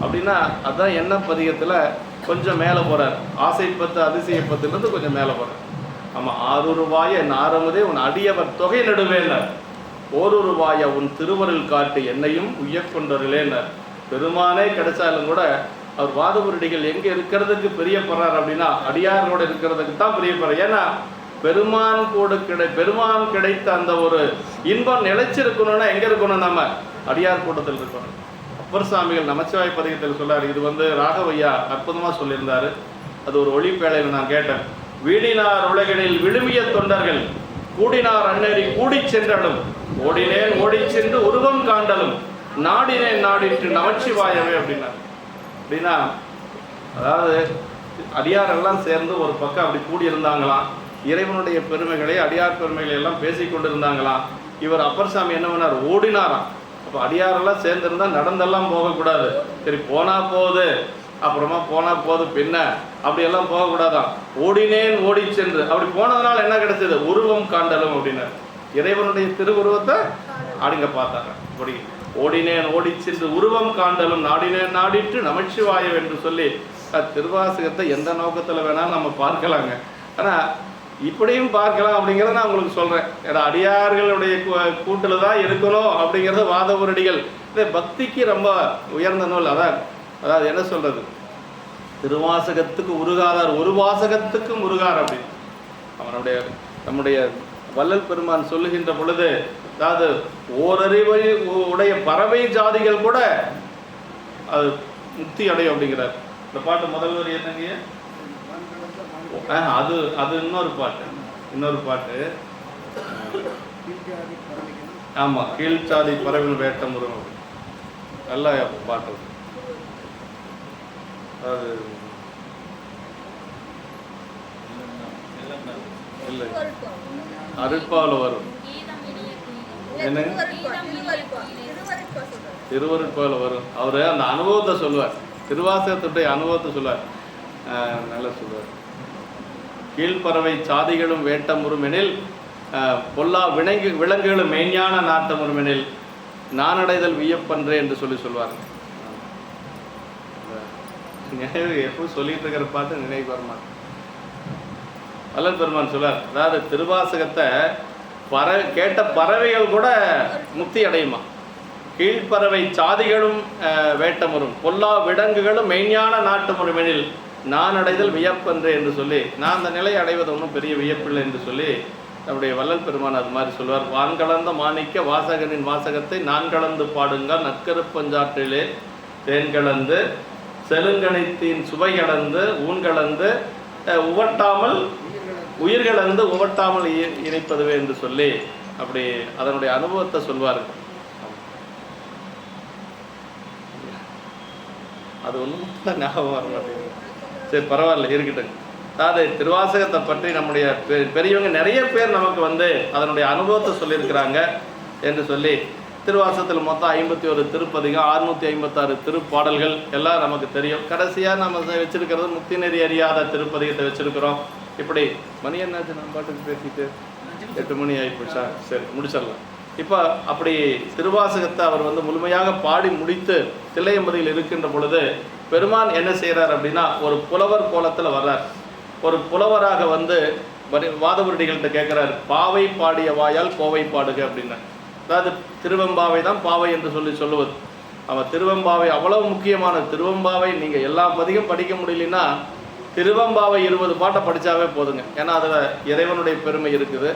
அப்படின்னா அதான் என்ன பதிகத்துல கொஞ்சம் மேலே போறார். ஆசைப்பத்து அதிசயப்பத்திலிருந்து கொஞ்சம் மேலே போறார். ஆமா, 6 ரூபாய என் ஆரமுதே உன் அடியவர் தொகை நடுவேன்னார். 1 ரூபாய உன் திருவருள் காட்டு என்னையும் உயர் கொண்டருளேன்னார். பெருமானே கிடைச்சாலும் கூட அவர் வாதபுரடிகள் எங்க இருக்கிறதுக்கு பிரியப்படுறார் அப்படின்னா அடியாரோடு இருக்கிறதுக்கு தான் பிரியப்படுறார். ஏன்னா பெருமான் கிடைத்த அந்த ஒரு இன்பம் நிலைச்சிருக்கணும்னா எங்க இருக்கணும்? நம்ம அடியார் கூட்டத்தில் இருக்கணும். அப்பர் சாமிகள் நமச்சிவாய பதிகத்தில் சொல்றாரு. இது ராகவையா அற்புதமா சொல்லியிருந்தாரு. அது ஒரு ஒளிப்பேழையில் நான் கேட்டேன். வீடினார் உலகினில் விழுமிய தொண்டர்கள் கூடினார் அன்னறி கூடி சென்றலும் ஓடினேன் ஓடி சென்று உருவம் காண்டலும் நாடினேன் நாடிட்டு நமச்சிவாயவே அப்படின்னா அதாவது அடியாரெல்லாம் சேர்ந்து ஒரு பக்கம் அப்படி கூடியிருந்தாங்களாம். இறைவனுடைய பெருமைகளை அடியார் பெருமைகளை எல்லாம் பேசிக்கொண்டிருந்தாங்களாம். இவர் அப்பர் சாமி என்ன பண்ணார்? ஓடினாராம். அப்போ அடியாரெல்லாம் சேர்ந்துருந்தா நடந்தெல்லாம் போகக்கூடாது. சரி போனா போகுது, அப்புறமா போனா போது பின்ன அப்படியெல்லாம் போகக்கூடாதான். ஓடினேன் ஓடி சென்று அப்படி போனதுனால என்ன கிடைச்சது? உருவம் காண்டலும் அப்படின்னாரு. இறைவனுடைய திருவுருவத்தை அப்படிங்க பார்த்தாங்க. ஓடினேன் ஓடி சென்று உருவம் காண்டலும் நாடினேன் நாடிட்டு நமச்சிவாயம் என்று சொல்லி திருவாசகத்தை எந்த நோக்கத்தில் வேணாலும் நம்ம பார்க்கலாங்க. ஆனால் இப்படியும் பார்க்கலாம் அப்படிங்கிறத நான் உங்களுக்கு சொல்கிறேன். ஏன்னா அடியார்களுடைய கூட்டில் தான் இருக்கணும் அப்படிங்கிறத வாதபுரடிகள் இந்த பக்திக்கு ரொம்ப உயர்ந்த நூல். அதாவது என்ன சொல்கிறது, திருவாசகத்துக்கு உருகாதார் ஒரு வாசகத்துக்கும் உருகார் அப்படின்னு அவனுடைய நம்முடைய வள்ளல் பெருமான் சொல்லுகின்ற பொழுது, அதாவது ஓரறிவை உடைய பறவை ஜாதிகள் கூட அது முக்தி அடையும் அப்படிங்கிறார். இந்த பாட்டு முதல் வரி என்னங்க? அது அது இன்னொரு பாட்டு. ஆமா, கீழ்ச்சாதி பறவைகள் வேட்டம் வரும். நல்ல பாட்டு. அது இல்லை, அருட்பாவில் வரும். என்ன? திருவருட்பாவில் வரும். அவரு அந்த அனுபவத்தை சொல்லுவார், திருவாசகத்துடைய அனுபவத்தை சொல்லுவார், நல்லா சொல்லுவார். கீழ்ப்பறவை சாதிகளும் வேட்டமுறும் எனில், பொல்லா விலங்குகளும் மெய்ஞான நாட்டமுறும் எனில் நானடைதல் வியப்பன்றே என்று சொல்லுவார். நினைவு எப்பவும் சொல்லிட்டு இருக்கிற பார்த்து நினைவு வரமாட்டேன். வள்ளல் பெருமான் சொல்றார், அதாவது திருவாசகத்தை கேட்ட பறவைகள் கூட முக்தி அடையுமா. கீழ்ப்பறவை சாதிகளும் வேட்டமுறும், பொல்லா விலங்குகளும் மெய்ஞான நாட்டமுறும் எனில் நான் அடைதல் வியப்பன்று என்று சொல்லி, நான் அந்த நிலையை அடைவது ஒன்றும் பெரிய வியப்பில்லை என்று சொல்லி நம்முடைய வள்ளல் பெருமான் அது மாதிரி சொல்வார். வான்கலந்த மாணிக்க வாசகனின் வாசகத்தை நான் கலந்து பாடுங்கள், நற்கருப்பஞ்சாற்றிலே தேன் கலந்து செலுங்கணைத்தின் சுவை கலந்து ஊன் கலந்து உவட்டாமல் உயிர்களந்து உவட்டாமல் இணைப்பதுவே என்று சொல்லி அப்படி அதனுடைய அனுபவத்தை சொல்வார்கள். அது ஒன்றும் ஞாபகம் வர மாட்டேங்குது. சரி, பரவாயில்ல, இருக்கட்டும். அதாவது திருவாசகத்தை பற்றி நம்முடைய பெரியவங்க நிறைய பேர் நமக்கு அதனுடைய அனுபவத்தை சொல்லியிருக்கிறாங்க என்று சொல்லி, திருவாசகத்தில் மொத்தம் 51 திருப்பதிகம், 656 திருப்பாடல்கள் எல்லாம் நமக்கு தெரியும். கடைசியாக நம்ம வச்சிருக்கிறது முக்தி நெறி அறியாத திருப்பதிகத்தை வச்சிருக்கிறோம். இப்படி மணி என்னாச்சு, நம்ம பாட்டுக்கு பேசிட்டு 8 மணி ஆகிப்போச்சா? சரி, முடிச்சிடலாம். இப்போ அப்படி திருவாசகத்தை அவர் முழுமையாக பாடி முடித்து தில்லையம்பதியில் இருக்கின்ற பொழுது பெருமான் என்ன செய்கிறார் அப்படின்னா, ஒரு புலவர் கோலத்தில் வர்றார். ஒரு புலவராக வாதவருடிகள்கிட்ட கேட்குறாரு, பாவை பாடிய வாயால் கோவை பாடுக அப்படின்னா. அதாவது திருவெம்பாவை தான் பாவை என்று சொல்லுவது. அவன் திருவெம்பாவை அவ்வளவு முக்கியமான திருவெம்பாவை. நீங்கள் எல்லா பதிகம் படிக்க முடியலன்னா திருவெம்பாவை 20 பாட்டை படித்தாவே போதுங்க. ஏன்னா அதில் இறைவனுடைய பெருமை இருக்குது,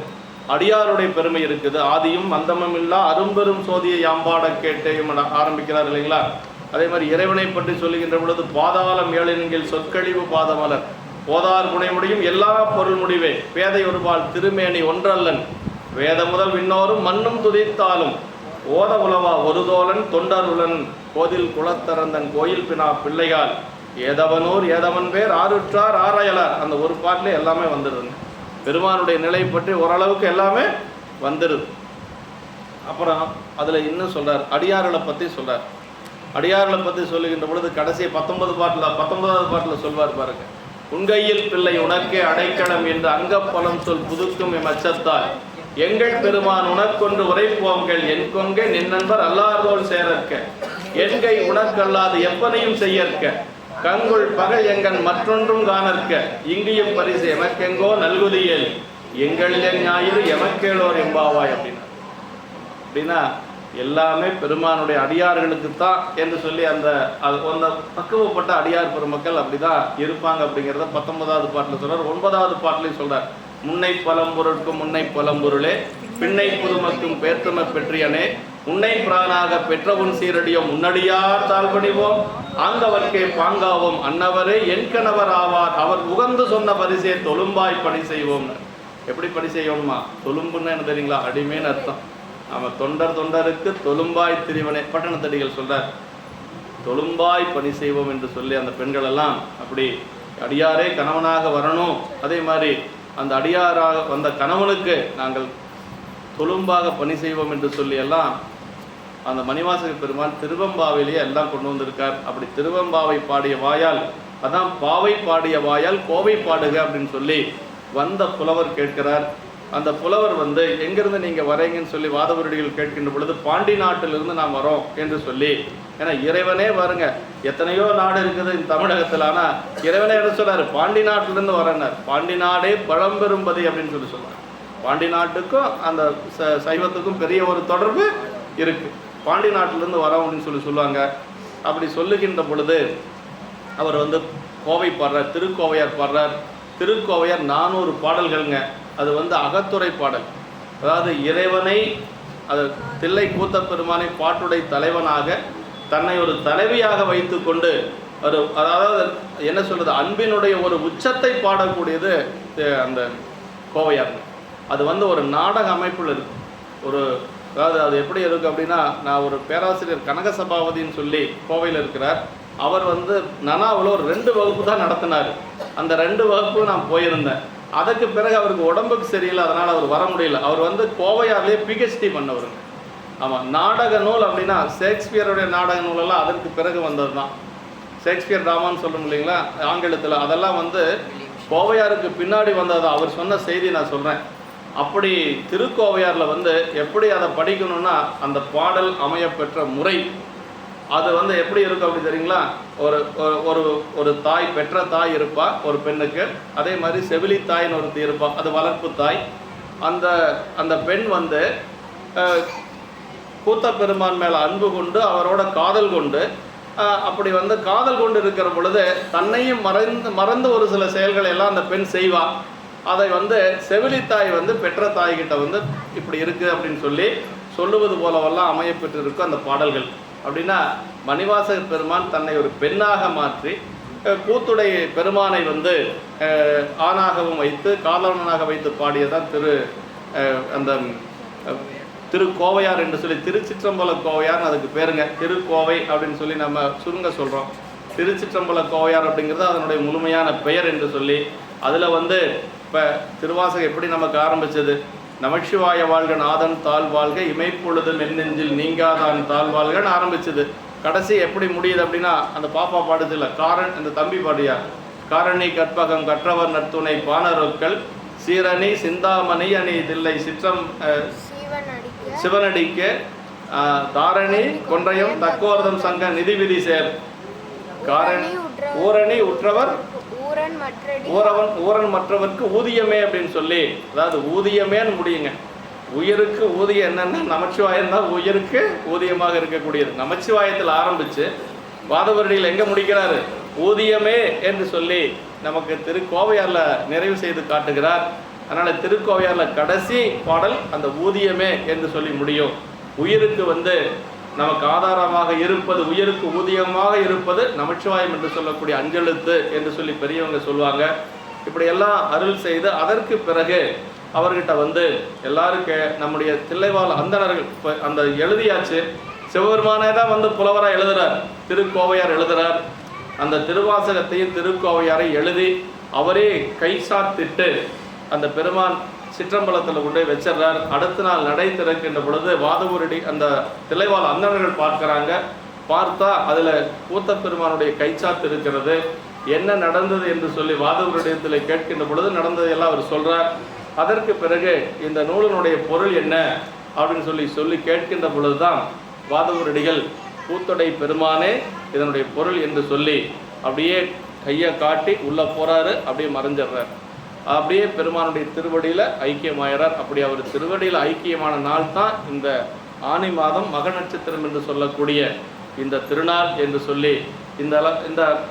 அடியாருடைய பெருமை இருக்குது. ஆதியும் அந்தமும் இல்லா அரும்பெரும் சோதியை யாம்பாட கேட்டையும் ஆரம்பிக்கிறார் இல்லைங்களா? அதே மாதிரி இறைவனை பற்றி சொல்லுகின்ற பொழுது பாதாளம் ஏழென்கில் சொற்கழிவு பாதமலர் போதார் புனை முடியும் எல்லா பொருள் முடிவே பேதை ஒருபால் திருமேனி ஒன்றல்லன் வேத முதல் விண்ணோரும் மண்ணும் துதித்தாலும் ஓத உலவா ஒரு தோழன் தொண்டருளன் கோதில் குளத்தரந்தன் கோயில் பினா பிள்ளைகால் ஏதவனூர் ஏதவன் பேர் ஆறுற்றார் ஆராயலார். அந்த ஒரு பாட்டிலே எல்லாமே வந்துடுதுங்க. பெருமானுடைய நிலை பற்றி ஓரளவுக்கு எல்லாமே வந்துடுது. அப்புறம் அதில் இன்னும் சொல்கிறார், அடியார்களை பற்றி சொல்கிறார். அடியார்களை பற்றி சொல்லுகின்ற பொழுது கடைசி 19வது பாட்டில் சொல்வார் பாருங்க, உண்கையில் பிள்ளை உனக்கே அடைக்கலம் என்று அங்கப்பலம் சொல் புதுக்கும் எம்மச்சத்தால் எங்கள் பெருமான் உனக்கொன்று உரைப்போங்கள் என் கொங்கை நின் நண்பர் அல்லாதோல் சேரற்க என்கை உனக்கல்லாது எப்பனையும் செய்யற்க கங்குள் பகை எங்கன் மற்றொன்றும் காணற்க இங்கேயும் பரிசு எமக்கெங்கோ நல்குதியல் எங்களிலே ஞாயிறு எமக்கேளோர் எம்பாவாய் அப்படின்னா எல்லாமே பெருமானுடைய அடியார்களுக்கு தான் என்று சொல்லி அந்த பக்குவப்பட்ட அடியார் பெருமக்கள் அப்படிதான் இருப்பாங்க அப்படிங்கிறத 19வது பாட்டில் சொல்றார். 9வது பாட்டிலையும் சொல்றார், முன்னை பழம்பொருட்கும் முன்னை பழம்பொருளே பின்னை புதுமக்கும் பேர்த்தம பெற்றியனே உன்னை பிரானாக பெற்றவுன் சீரடியோம் முன்னடியார் தாழ்படிவோம் ஆங்கவர்க்கே பாங்காவோம் அன்னவரே என் கணவர் ஆவார் அவர் உகந்து சொன்ன பரிசே தொழும்பாய் பணி செய்வோம். எப்படி பணி செய்வோம்மா? தொழும்புன்னு என்ன தெரியுங்களா? அடிமேன்னு அர்த்தம். அவன் தொண்டருக்கு தொழும்பாய் திரிவனே பட்டணத்தடிகள் சொல்றார். தொழும்பாய் பணி செய்வோம் என்று சொல்லி அந்த பெண்கள் எல்லாம் அப்படி அடியாரே கணவனாக வரணும். அதே மாதிரி அந்த அடியாராக வந்த கணவனுக்கு நாங்கள் தொழும்பாக பணி செய்வோம் என்று சொல்லி எல்லாம் அந்த மணிவாசக பெருமான் திருவெம்பாவிலேயே எல்லாம் கொண்டு வந்திருக்கார். அப்படி திருவெம்பாவை பாடிய வாயால், அதான் பாவை பாடிய வாயால் கோவை பாடுக அப்படின்னு சொல்லி வந்த புலவர் கேட்கிறார். அந்த புலவர் எங்கிருந்து நீங்கள் வரீங்கன்னு சொல்லி வாதவருடிகள் கேட்கின்ற பொழுது பாண்டி நாட்டிலிருந்து நாம் வரோம் என்று சொல்லி, ஏன்னா இறைவனே பாருங்க எத்தனையோ நாடு இருக்குது இந்த தமிழகத்தில், ஆனால் இறைவனே என்ன சொல்றாரு? பாண்டி நாட்டிலிருந்து வரேன்னார். பாண்டி நாடே பழம்பெரும்பதி அப்படின்னு சொல்லி சொல்றாரு. பாண்டி நாட்டுக்கும் அந்த சைவத்துக்கும் பெரிய ஒரு தொடர்பு இருக்கு. பாண்டி நாட்டிலிருந்து வரோம் அப்படின்னு சொல்லுவாங்க. அப்படி சொல்லுகின்ற பொழுது அவர் கோவை பாடுறார், திருக்கோவையார் பாடுறார். திருக்கோவையார் 400 பாடல்கள்ங்க. அது வந்து அகத்துறை பாடல். அதாவது இறைவனை, அது தில்லை கூத்த பெருமானை பாட்டுடை தலைவனாக தன்னை ஒரு தலைவியாக வைத்து கொண்டு ஒரு, அதாவது என்ன சொல்கிறது, அன்பினுடைய ஒரு உச்சத்தை பாடக்கூடியது அந்த கோவையார். அது வந்து ஒரு நாடக அமைப்பில் இருக்குது. ஒரு, அதாவது அது எப்படி இருக்குது அப்படின்னா, நான் ஒரு பேராசிரியர் கனக சபாபதின்னு சொல்லி கோவையில் இருக்கிறார். அவர் வந்து நனாவில் ஒரு 2 வகுப்பு தான் நடத்தினார். அந்த 2 வகுப்பு நான் போயிருந்தேன். அதுக்கு பிறகு அவருக்கு உடம்புக்கு சரியில்லை, அதனால் அவர் வர முடியல. அவர் வந்து கோவையார்லேயே பிஹெச்டி பண்ணவருங்க. ஆமாம், நாடக நூல் அப்படின்னா ஷேக்ஸ்பியருடைய நாடக நூலெல்லாம் அதற்கு பிறகு வந்தது தான். ஷேக்ஸ்பியர் ட்ராமான்னு சொல்லும் இல்லைங்களா ஆங்கிலத்தில், அதெல்லாம் வந்து கோவையாருக்கு பின்னாடி வந்தது. அவர் சொன்ன செய்தி நான் சொல்கிறேன். அப்படி திருக்கோவையாரில் வந்து எப்படி அதை படிக்கணும்னா, அந்த பாடல் அமையப்பெற்ற முறை அது வந்து எப்படி இருக்கும் அப்படி தெரியுங்களா? ஒரு ஒரு ஒரு தாய், பெற்ற தாய் இருப்பா ஒரு பெண்ணுக்கு. அதே மாதிரி செவிலி தாயின்னு ஒருத்தி இருப்பா, அது வளர்ப்பு தாய். அந்த அந்த பெண் வந்து கூத்த பெருமான் மேலே அன்பு கொண்டு அவரோட காதல் கொண்டு, அப்படி வந்து காதல் கொண்டு இருக்கிற பொழுது தன்னையும் மறந்து ஒரு சில செயல்களை எல்லாம் அந்த பெண் செய்வா. அதை வந்து செவிலித்தாய் வந்து பெற்ற தாய்கிட்ட வந்து இப்படி இருக்குது அப்படின்னு சொல்லி சொல்லுவது போலவெல்லாம் அமையப்பெற்று இருக்கும் அந்த பாடல்கள். அப்படின்னா மணிவாசக பெருமான் தன்னை ஒரு பெண்ணாக மாற்றி கூத்துடை பெருமானை வந்து ஆணாகவும் வைத்து காதலனாக வைத்து பாடியதான் அந்த திருக்கோவையார் என்று சொல்லி, திருச்சிற்றம்பல கோவையார்னு அதுக்கு பேருங்க. திருக்கோவை அப்படின்னு சொல்லி நம்ம சுருங்க சொல்கிறோம். திருச்சிற்றம்பல கோவையார் அப்படிங்கிறது அதனுடைய முழுமையான பெயர் என்று சொல்லி, அதில் வந்து இப்போ திருவாசகம் எப்படி நமக்கு ஆரம்பித்தது, நமச்சிவாய வாழ்க நாதன் தாழ் வாழ்க இமைப்பொழுது மென்னெஞ்சில் நீங்காதான் தாழ் வாழ்கன்னு ஆரம்பிச்சது. கடைசி எப்படி முடியுது அப்படின்னா, அந்த பாப்பா பாடுதில்ல, அந்த தம்பி பாடியார், காரணி கற்பகம் கற்றவர் நற்துணை பாணரொக்கள் சீரணி சிந்தாமணி அணி தில்லை சிற்றம் சிவனடிக்கு தாரணி கொன்றையும் தக்கோர்தம் சங்க நிதி விதி சேர் காரணி ஊரணி உற்றவர் ஊரன் மற்றவருக்கு ஊதியமே அப்படின்னு சொல்லி, அதாவது ஊதியமேன்னு முடியுங்க. உயிருக்கு ஊதியம் என்னன்னா நமச்சிவாயம் தான் உயிருக்கு ஊதியமாக இருக்கக்கூடியது. நமச்சிவாயத்தில் ஆரம்பித்து வாதவரடியில் எங்கே முடிக்கிறாரு, ஊதியமே என்று சொல்லி நமக்கு திருக்கோவையாரில் நிறைவு செய்து காட்டுகிறார். அதனால் திருக்கோவையாரில் கடைசி பாடல் அந்த ஊதியமே என்று சொல்லி முடியும். உயிருக்கு வந்து நமக்கு ஆதாரமாக இருப்பது, உயிருக்கு ஊதியமாக இருப்பது நமச்சிவாயம் என்று சொல்லக்கூடிய அஞ்செழுத்து என்று சொல்லி பெரியவங்க சொல்லுவாங்க. இப்படியெல்லாம் அருள் செய்து அதற்கு பிறகு அவர்கிட்ட வந்து எல்லாருக்கு நம்முடைய தில்லைவாழ் அந்தணர்கள் இப்போ அந்த எழுதியாச்சு. சிவபெருமானே தான் வந்து புலவராக எழுதுகிறார், திருக்கோவையார் எழுதுகிறார். அந்த திருவாசகத்தையும் திருக்கோவையாரை எழுதி அவரே கை சாத்திட்டு அந்த பெருமான் சிற்றம்பலத்தில் கொண்டு வச்சிடறார். அடுத்த நாள் நடை திறக்கின்ற பொழுது வாதவூரடி அந்த தில்லைவாழ் அந்தணர்கள் பார்க்குறாங்க. பார்த்தா அதில் கூத்த பெருமானுடைய கைச்சாத்து இருக்கிறது. என்ன நடந்தது என்று சொல்லி வாதவூரடியத்தில் கேட்கின்ற பொழுது நடந்ததையெல்லாம் அவர் சொல்கிறார். அதற்கு பிறகு இந்த நூலினுடைய பொருள் என்ன அப்படின்னு சொல்லி கேட்கின்ற பொழுது தான் வாதவூரடிகள் கூத்தொடை பெருமானே இதனுடைய பொருள் என்று சொல்லி அப்படியே கையை காட்டி உள்ளே போகிறாரு, அப்படியே மறைஞ்சிடுறார். அப்படியே பெருமானுடைய திருவடியில் ஐக்கியமாயிறார். அப்படி அவர் திருவடியில் ஐக்கியமான நாள் தான் இந்த ஆனி மாதம் மக நட்சத்திரம் என்று சொல்லக்கூடிய இந்த திருநாள் என்று சொல்லி இந்த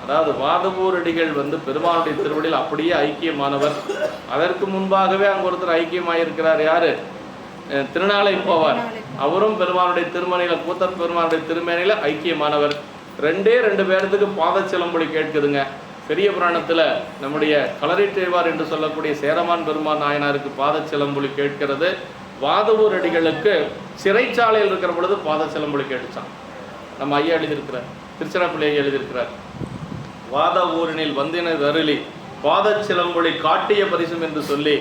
அதாவது வாதவூரடிகள் வந்து பெருமானுடைய திருவடியில் அப்படியே ஐக்கியமானவர். அதற்கு முன்பாகவே அங்கே ஒருத்தர் ஐக்கியமாயிருக்கிறார். யாரு? திருநாளை போவார். அவரும் பெருமானுடைய திருமணியில் கூத்த பெருமானுடைய திருமணியில் ஐக்கியமானவர். 2 பேர்த்துக்கு பாதச்சிலம்பொலி கேட்குதுங்க. பெரிய புராணத்தில் நம்முடைய களரிட்டேவார் என்று சொல்லக்கூடிய சேரமான் பெருமான் நாயனாருக்கு பாதச்சிலம்பொலி கேட்கிறது. வாதவூரடிகளுக்கு சிறைச்சாலையில் இருக்கிற பொழுது பாதச்சிலம்பொலி கேட்டுச்சான். நம்ம ஐயா எழுதியிருக்கிறார், திருச்சிராப்பள்ளி ஐயா எழுதியிருக்கிறார். வாதவூரினில் வந்தினர் அருளி பாதச்சிலம்பொலி காட்டிய பரிசும் என்று சொல்லி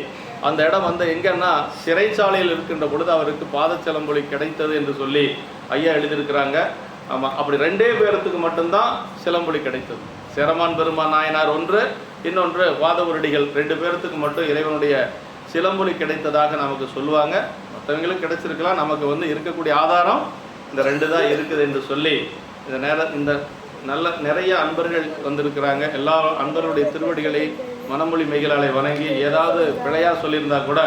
அந்த இடம் வந்து எங்கன்னா சிறைச்சாலையில் இருக்கின்ற பொழுது அவருக்கு பாதச்சிலம்பொலி கிடைத்தது என்று சொல்லி ஐயா எழுதியிருக்கிறாங்க. ஆமாம், அப்படி 2 பேர்த்துக்கு மட்டும்தான் சிலம்பொலி கிடைத்தது. சேரமான் பெருமான் நாயனார் ஒன்று, இன்னொன்று வாதவூரடிகள் 2 பேர்த்துக்கு மட்டும் இறைவனுடைய சிலம்பொலி கிடைத்ததாக நமக்கு சொல்லுவாங்க. மற்றவங்களுக்கு கிடைச்சிருக்கலாம், நமக்கு வந்து இருக்கக்கூடிய ஆதாரம் இந்த 2 தான் இருக்குது என்று சொல்லி இந்த நிறைய அன்பர்கள் வந்திருக்கிறாங்க. எல்லா அன்பர்களுடைய திருவடிகளை மனமொழி மெய்களாலை வணங்கி ஏதாவது பிழையாக சொல்லியிருந்தா கூட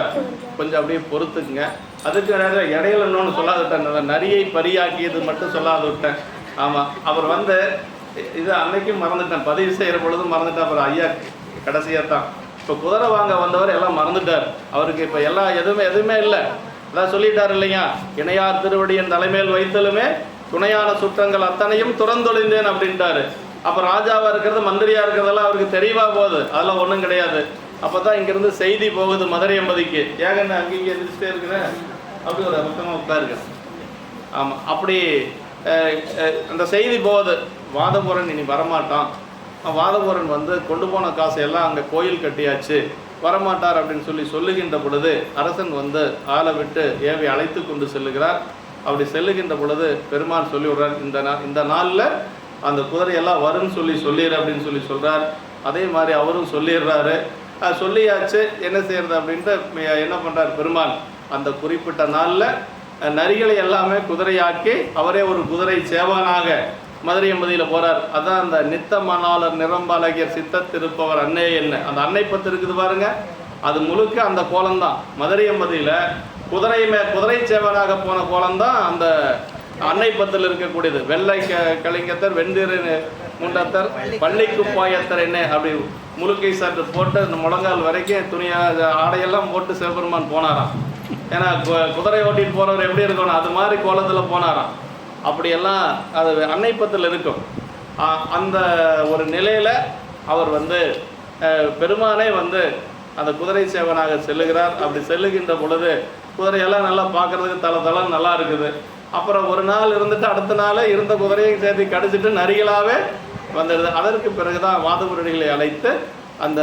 கொஞ்சம் அப்படியே பொறுத்துக்குங்க. அதுக்கு இடையில இன்னொன்று சொல்லாத விட்டேன், நரியை பரியாக்கியது மட்டும் சொல்லாத விட்டேன். ஆமாம், அவர் வந்து இது அன்னைக்கும் மறந்துட்டேன், பதிவு செய்கிற பொழுதும் மறந்துட்டேன். அப்புறம் ஐயா கடைசியாக தான் இப்போ குதிரை வாங்க வந்தவர் எல்லாம் மறந்துட்டார். அவருக்கு இப்போ எல்லாம் எதுவுமே இல்லை. அதான் சொல்லிட்டார் இல்லையா, இணையார் திருவடியின் தலைமையில் வைத்தலுமே துணையான சுற்றங்கள் அத்தனையும் துறந்தொழிந்தேன் அப்படின்ட்டாரு. அப்போ ராஜாவாக இருக்கிறது மந்திரியாக இருக்கிறதெல்லாம் அவருக்கு தெரியவா போகுது? அதெல்லாம் ஒன்றும் கிடையாது. அப்போ தான் இங்கேருந்து செய்தி போகுது மதுரை எம்பதிக்கு, ஏகன்னு அங்கேயே எதிர்ச்சிட்டே இருக்கிறேன் அப்படி ஒரு பக்கமாக உட்காருங்க. ஆமாம், அப்படி அந்த செய்தி போகுது, வாதபுரன் இனி வரமாட்டான், வாதபுரன் வந்து கொண்டு போன காசையெல்லாம் அங்கே கோயில் கட்டியாச்சு, வரமாட்டார் அப்படின்னு சொல்லுகின்ற பொழுது அரசன் வந்து ஆளை விட்டு ஏவி அழைத்து கொண்டு செல்லுகிறார். அப்படி செல்லுகின்ற பொழுது பெருமான் சொல்லிவிடுறார், இந்த நாளில் அந்த குதிரையெல்லாம் வரும்னு சொல்லிடு அப்படின்னு சொல்கிறார். அதே மாதிரி அவரும் சொல்லிடுறாரு. சொல்லியாச்சு, என்ன செய்யறது அப்படின்ட்டு என்ன பண்ணுறார் பெருமான், அந்த குறிப்பிட்ட நாளில் நரிகளை எல்லாமே குதிரையாக்கி அவரே ஒரு குதிரை சேவனாக மதுரை எம்பதியில் போகிறார். அதான் அந்த நித்த மணாளர் நிரம்பலகியர் சித்தத்திருப்பவர் அன்னை என்ன, அந்த அன்னை பத்து இருக்குது பாருங்க, அது முழுக்க அந்த கோலம்தான். மதுரை எம்பதியில் குதிரை சேவனாக போன கோலம்தான் அந்த அன்னை பத்தில் இருக்கக்கூடியது. வெள்ளை கலிங்கத்தர் வெண்டிரு முண்டத்தர் பள்ளிக்குப்பாயத்தர் என்ன அப்படி முழுக்கை சாட்டு போட்டு அந்த முழங்கால் வரைக்கும் துணியாக ஆடையெல்லாம் போட்டு சிவபெருமான் போனாராம். ஏன்னா குதிரை ஓட்டிட்டு போகிறவர் எப்படி இருக்கணும், அது மாதிரி கோலத்தில் போனாராம். அப்படியெல்லாம் அது அன்னை பத்தில் இருக்கும். அந்த ஒரு நிலையில் அவர் வந்து பெருமானே வந்து அந்த குதிரை சேவனாக செல்லுகிறார். அப்படி செல்லுகின்ற பொழுது குதிரையெல்லாம் நல்லா பார்க்குறதுக்கு தளம் நல்லா இருக்குது. அப்புறம் ஒரு நாள் இருந்துட்டு அடுத்த நாள் இருந்த குதிரையை சேர்த்து கடிச்சிட்டு நரிகளாகவே வந்துடுது. அதற்கு பிறகுதான் வாதபுரடிகளை அழைத்து அந்த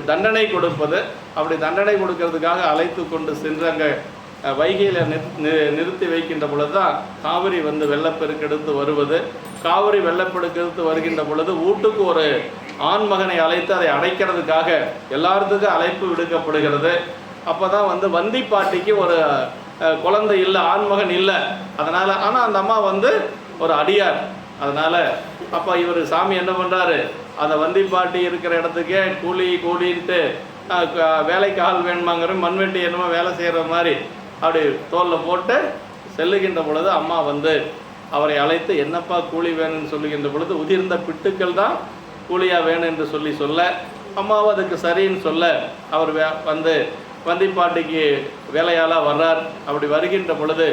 தண்டனை கொடுப்பது. அப்படி தண்டனை கொடுக்கறதுக்காக அழைத்து கொண்டு சென்று அங்கே வைகையில் நிறுத்தி வைக்கின்ற பொழுது தான் காவிரி வந்து வெள்ளப்பெருக்கெடுத்து வருவது. காவிரி வெள்ளப்பெருக்கெடுத்து வருகின்ற பொழுது வீட்டுக்கு ஒரு ஆண் மகனை அழைத்து அதை அடைக்கிறதுக்காக எல்லாத்துக்கும் அழைப்பு விடுக்கப்படுகிறது. அப்போ தான் வந்து வந்திப்பாட்டிக்கு ஒரு குழந்தை இல்லை, ஆண்மகன் இல்லை. அதனால் ஆனால் அந்த அம்மா வந்து ஒரு அடியார். அதனால் அப்போ இவர் சாமி என்ன பண்ணுறாரு, அந்த வந்திப்பாட்டி இருக்கிற இடத்துக்கே கூலின்ட்டு வேலைக்கு ஆள் வேணுமாங்கிற மண்வெட்டி என்னமோ வேலை செய்கிற மாதிரி அப்படி தோலில் போட்டு செல்லுகின்ற பொழுது அம்மா வந்து அவரை அழைத்து என்னப்பா கூலி வேணும்னு சொல்லுகின்ற பொழுது உதிர்ந்த பிட்டுக்கள் தான் கூலியாக வேணும் என்று சொல்ல அம்மாவும் அதுக்கு சரின்னு சொல்ல அவர் வந்து வந்திப்பாட்டிக்கு வேலையாளாக வர்றார். அப்படி வருகின்ற பொழுது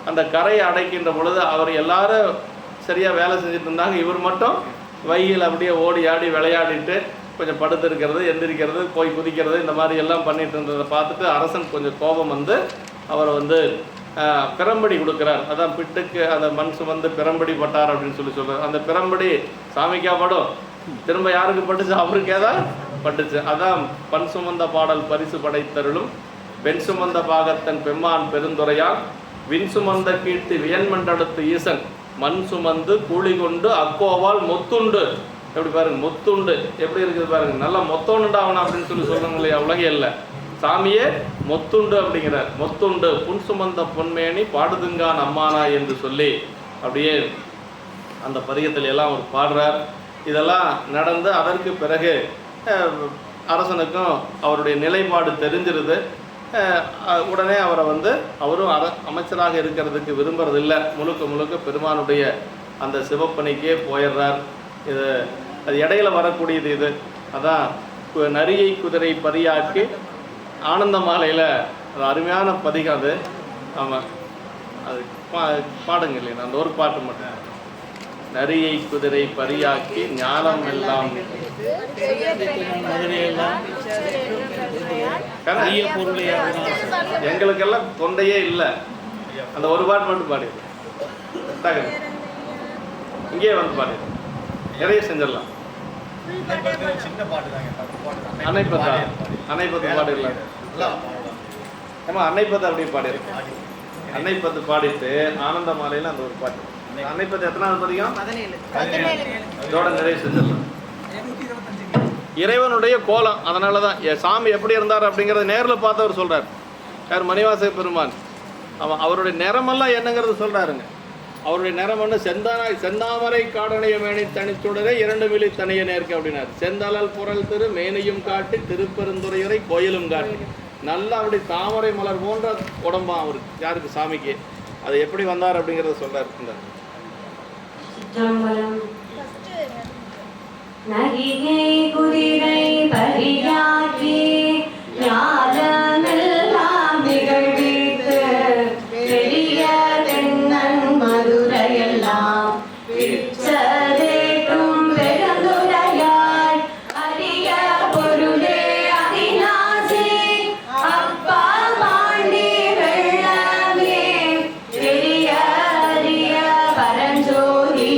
அந்த கரையை அடைக்கின்ற பொழுது அவர் எல்லாரும் சரியாக வேலை செஞ்சுட்டு இருந்தாங்க. இவர் மட்டும் வைகையில் அப்படியே ஓடி ஆடி விளையாடிட்டு கொஞ்சம் படுத்திருக்கிறது, எந்திரிக்கிறது, போய் குதிக்கிறது, இந்த மாதிரி எல்லாம் பண்ணிட்டு இருந்ததை பார்த்துட்டு அரசன் கொஞ்சம் கோபம் வந்து அவரை வந்து பிரம்படி கொடுக்குறார். அதான் பிட்டுக்கு அந்த மண் சுமந்து பிரம்படி பட்டார் அப்படின்னு சொல்கிறார். அந்த பிரம்படி சாமிக்கா படம் திரும்ப யாருக்கு பட்டுச்சு, அவருக்கே தான் பட்டுச்சு. அதான் பண் சுமந்த பாடல் பரிசு படைத்தருளும் பெண் சுமந்த பாகத்தன் பெம்மான் பெருந்துரையான் விண் சுமந்த கீர்த்தி வியன்மண்டடுத்து ஈசன் மண் சுமந்து கூலி கொண்டு அக்கோவால் மொத்துண்டு. எப்படி பாருங்க, மொத்துண்டு எப்படி இருக்குது பாருங்க, நல்லா மொத்தோண்டு ஆகணும் அப்படின்னு சொல்லுங்க இல்லையா, உலகே இல்லை சாமியே மொத்துண்டு அப்படிங்கிறார். மொத்துண்டு புன் சுமந்த பொன்மேனி பாடுதுங்கான் அம்மானா என்று சொல்லி அப்படியே அந்த பதிகத்தில் எல்லாம் அவர் பாடுறார். இதெல்லாம் நடந்து அதற்கு பிறகு அரசனுக்கும் அவருடைய நிலைப்பாடு தெரிஞ்சிருது. உடனே அவரை வந்து அவரும் அமைச்சராக இருக்கிறதுக்கு விரும்புறதில்லை, முழுக்க பெருமானுடைய அந்த சிவப்பணிக்கே போயிடுறார். இது அது இடையில வரக்கூடியது. இது அதான் நரியை குதிரை பரியாக்கி ஆனந்த மாலையில் அது அருமையான பதிகம் அது. ஆமாம், அது பாடுங்க இல்லையா, அந்த ஒரு பாட்டு மட்டும். நரியை குதிரை பரியாக்கி ஞானம் எல்லாம் எங்களுக்கெல்லாம் தொண்டையே இல்லை, அந்த ஒரு பாட்டு மட்டும் பாடிடு, இங்கே வந்து பாடிடு, நிறைய செஞ்சிடலாம். அன்னைப்பத்து பாடிடலாம். ஆமா, அன்னைப்பத்து அப்படியே பாடிடலாம். அன்னைப்பத்து பாடிட்டு ஆனந்த மாலையில் அந்த ஒரு பாட்டு. அன்னைப்பத்து எத்தனாவது பதிகம்? இதோட நிறைய செஞ்சிடலாம். இறைவனுடைய கோலம். அதனால தான் சாமி எப்படி இருந்தார் அப்படிங்கிறத நேரில் பார்த்தவர் சொல்கிறார். யார்? மணிவாசக பெருமான். அவருடைய நிறமெல்லாம் என்னங்கிறது சொல்கிறாருங்க. அவருடைய நிறம் வந்து செந்தாமரை காடனைய மேனி தனிச்சுடரே 2 மில்லி தனிய நேர்க்கு அப்படின்னாரு. செந்தாளல் புரல் திரு மேனையும் காட்டி திருப்பெருந்துறையரை கோயிலும் காட்டி நல்லா அப்படி தாமரை மலர் போன்ற உடம்பா அவருக்கு. யாருக்கு? சாமிக்கு. அது எப்படி வந்தார் அப்படிங்கிறத சொல்கிறார். நரிகை குதிரை பரியாக்கி ஞானமெல்லாம் நிகழ்வித்து பெரிய தென்னன் மதுரையெல்லாம் பிச்சதேட்டும் பெருந்துரையாய் அரிய பொருளே அவிநாசி அப்பா பாண்டி வெள்ளமே பெரிய அரிய பரஞ்சோதி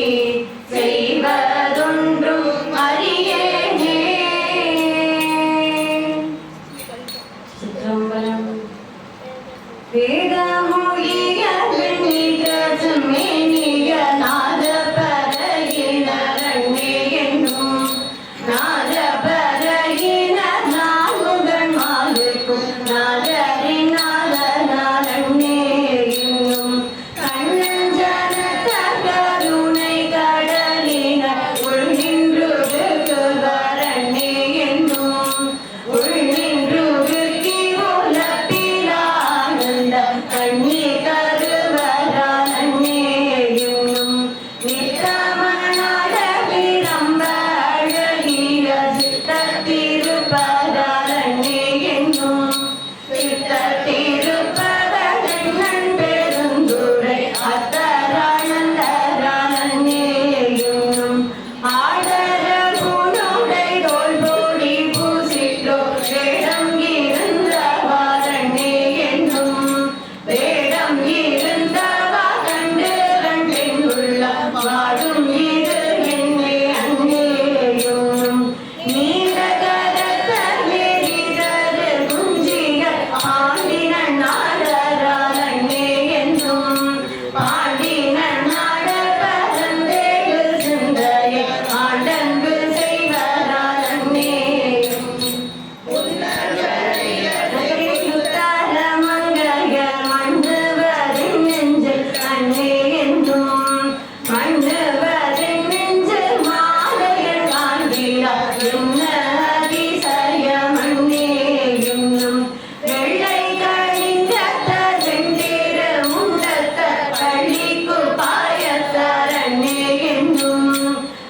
செய்வதொன்றும் அறியேனே. சிற்றம்பலம். வேதமொழிய வெண்ணிக செம்மேனிய நாதபரகினரண்ணே என்னும் நாதபரகினர் நான்முகன் மாலுக்கும் நாதரின் நாதனாரண்ணே என்னும் கண்ணஞ்சனத்த கருணை கடலினர் உள் நின்று வரண்ணே என்னும் உள் நின்று உலப்பிலானந்த கண்ணி கருவரானே என்னும் நித்தமனாட விளம்ப அழகிய சித்தத்திருப்பதானே என்னும் சித்தத்திருப்பதன் பெருந்துரை அத்தரானந்தரானே என்னும் ஆடர குணுடை தோல்போடி பூசிட்டோ வேடம் இருந்தவாரண்ணே என்னும் வேடம் இருந்தவா கண்டு கண்டின் உள்ள வாடும் இது என்னே அன்னே என்னும் நீண்ட கரத்த நெறிதரு குஞ்சிய ஆண்டினன் நாடரானே என்னும் பாண்டினன் நாட பரந்தேகு சிந்தையை ஆண்டன்பு செய்வரானே சுத்தரமங்கைய மண்ணுவரின் நெஞ்சில் அன்னே என்றும் மண்ணுவரின் நெஞ்சில் மாலையன் காண்கிறா என்ன அதிசயமன்னே என்னும் வெள்ளை கழிஞ்சத்த செந்திர முண்டத்த பள்ளிக்கு பாயத்தரண்ணே என்னும்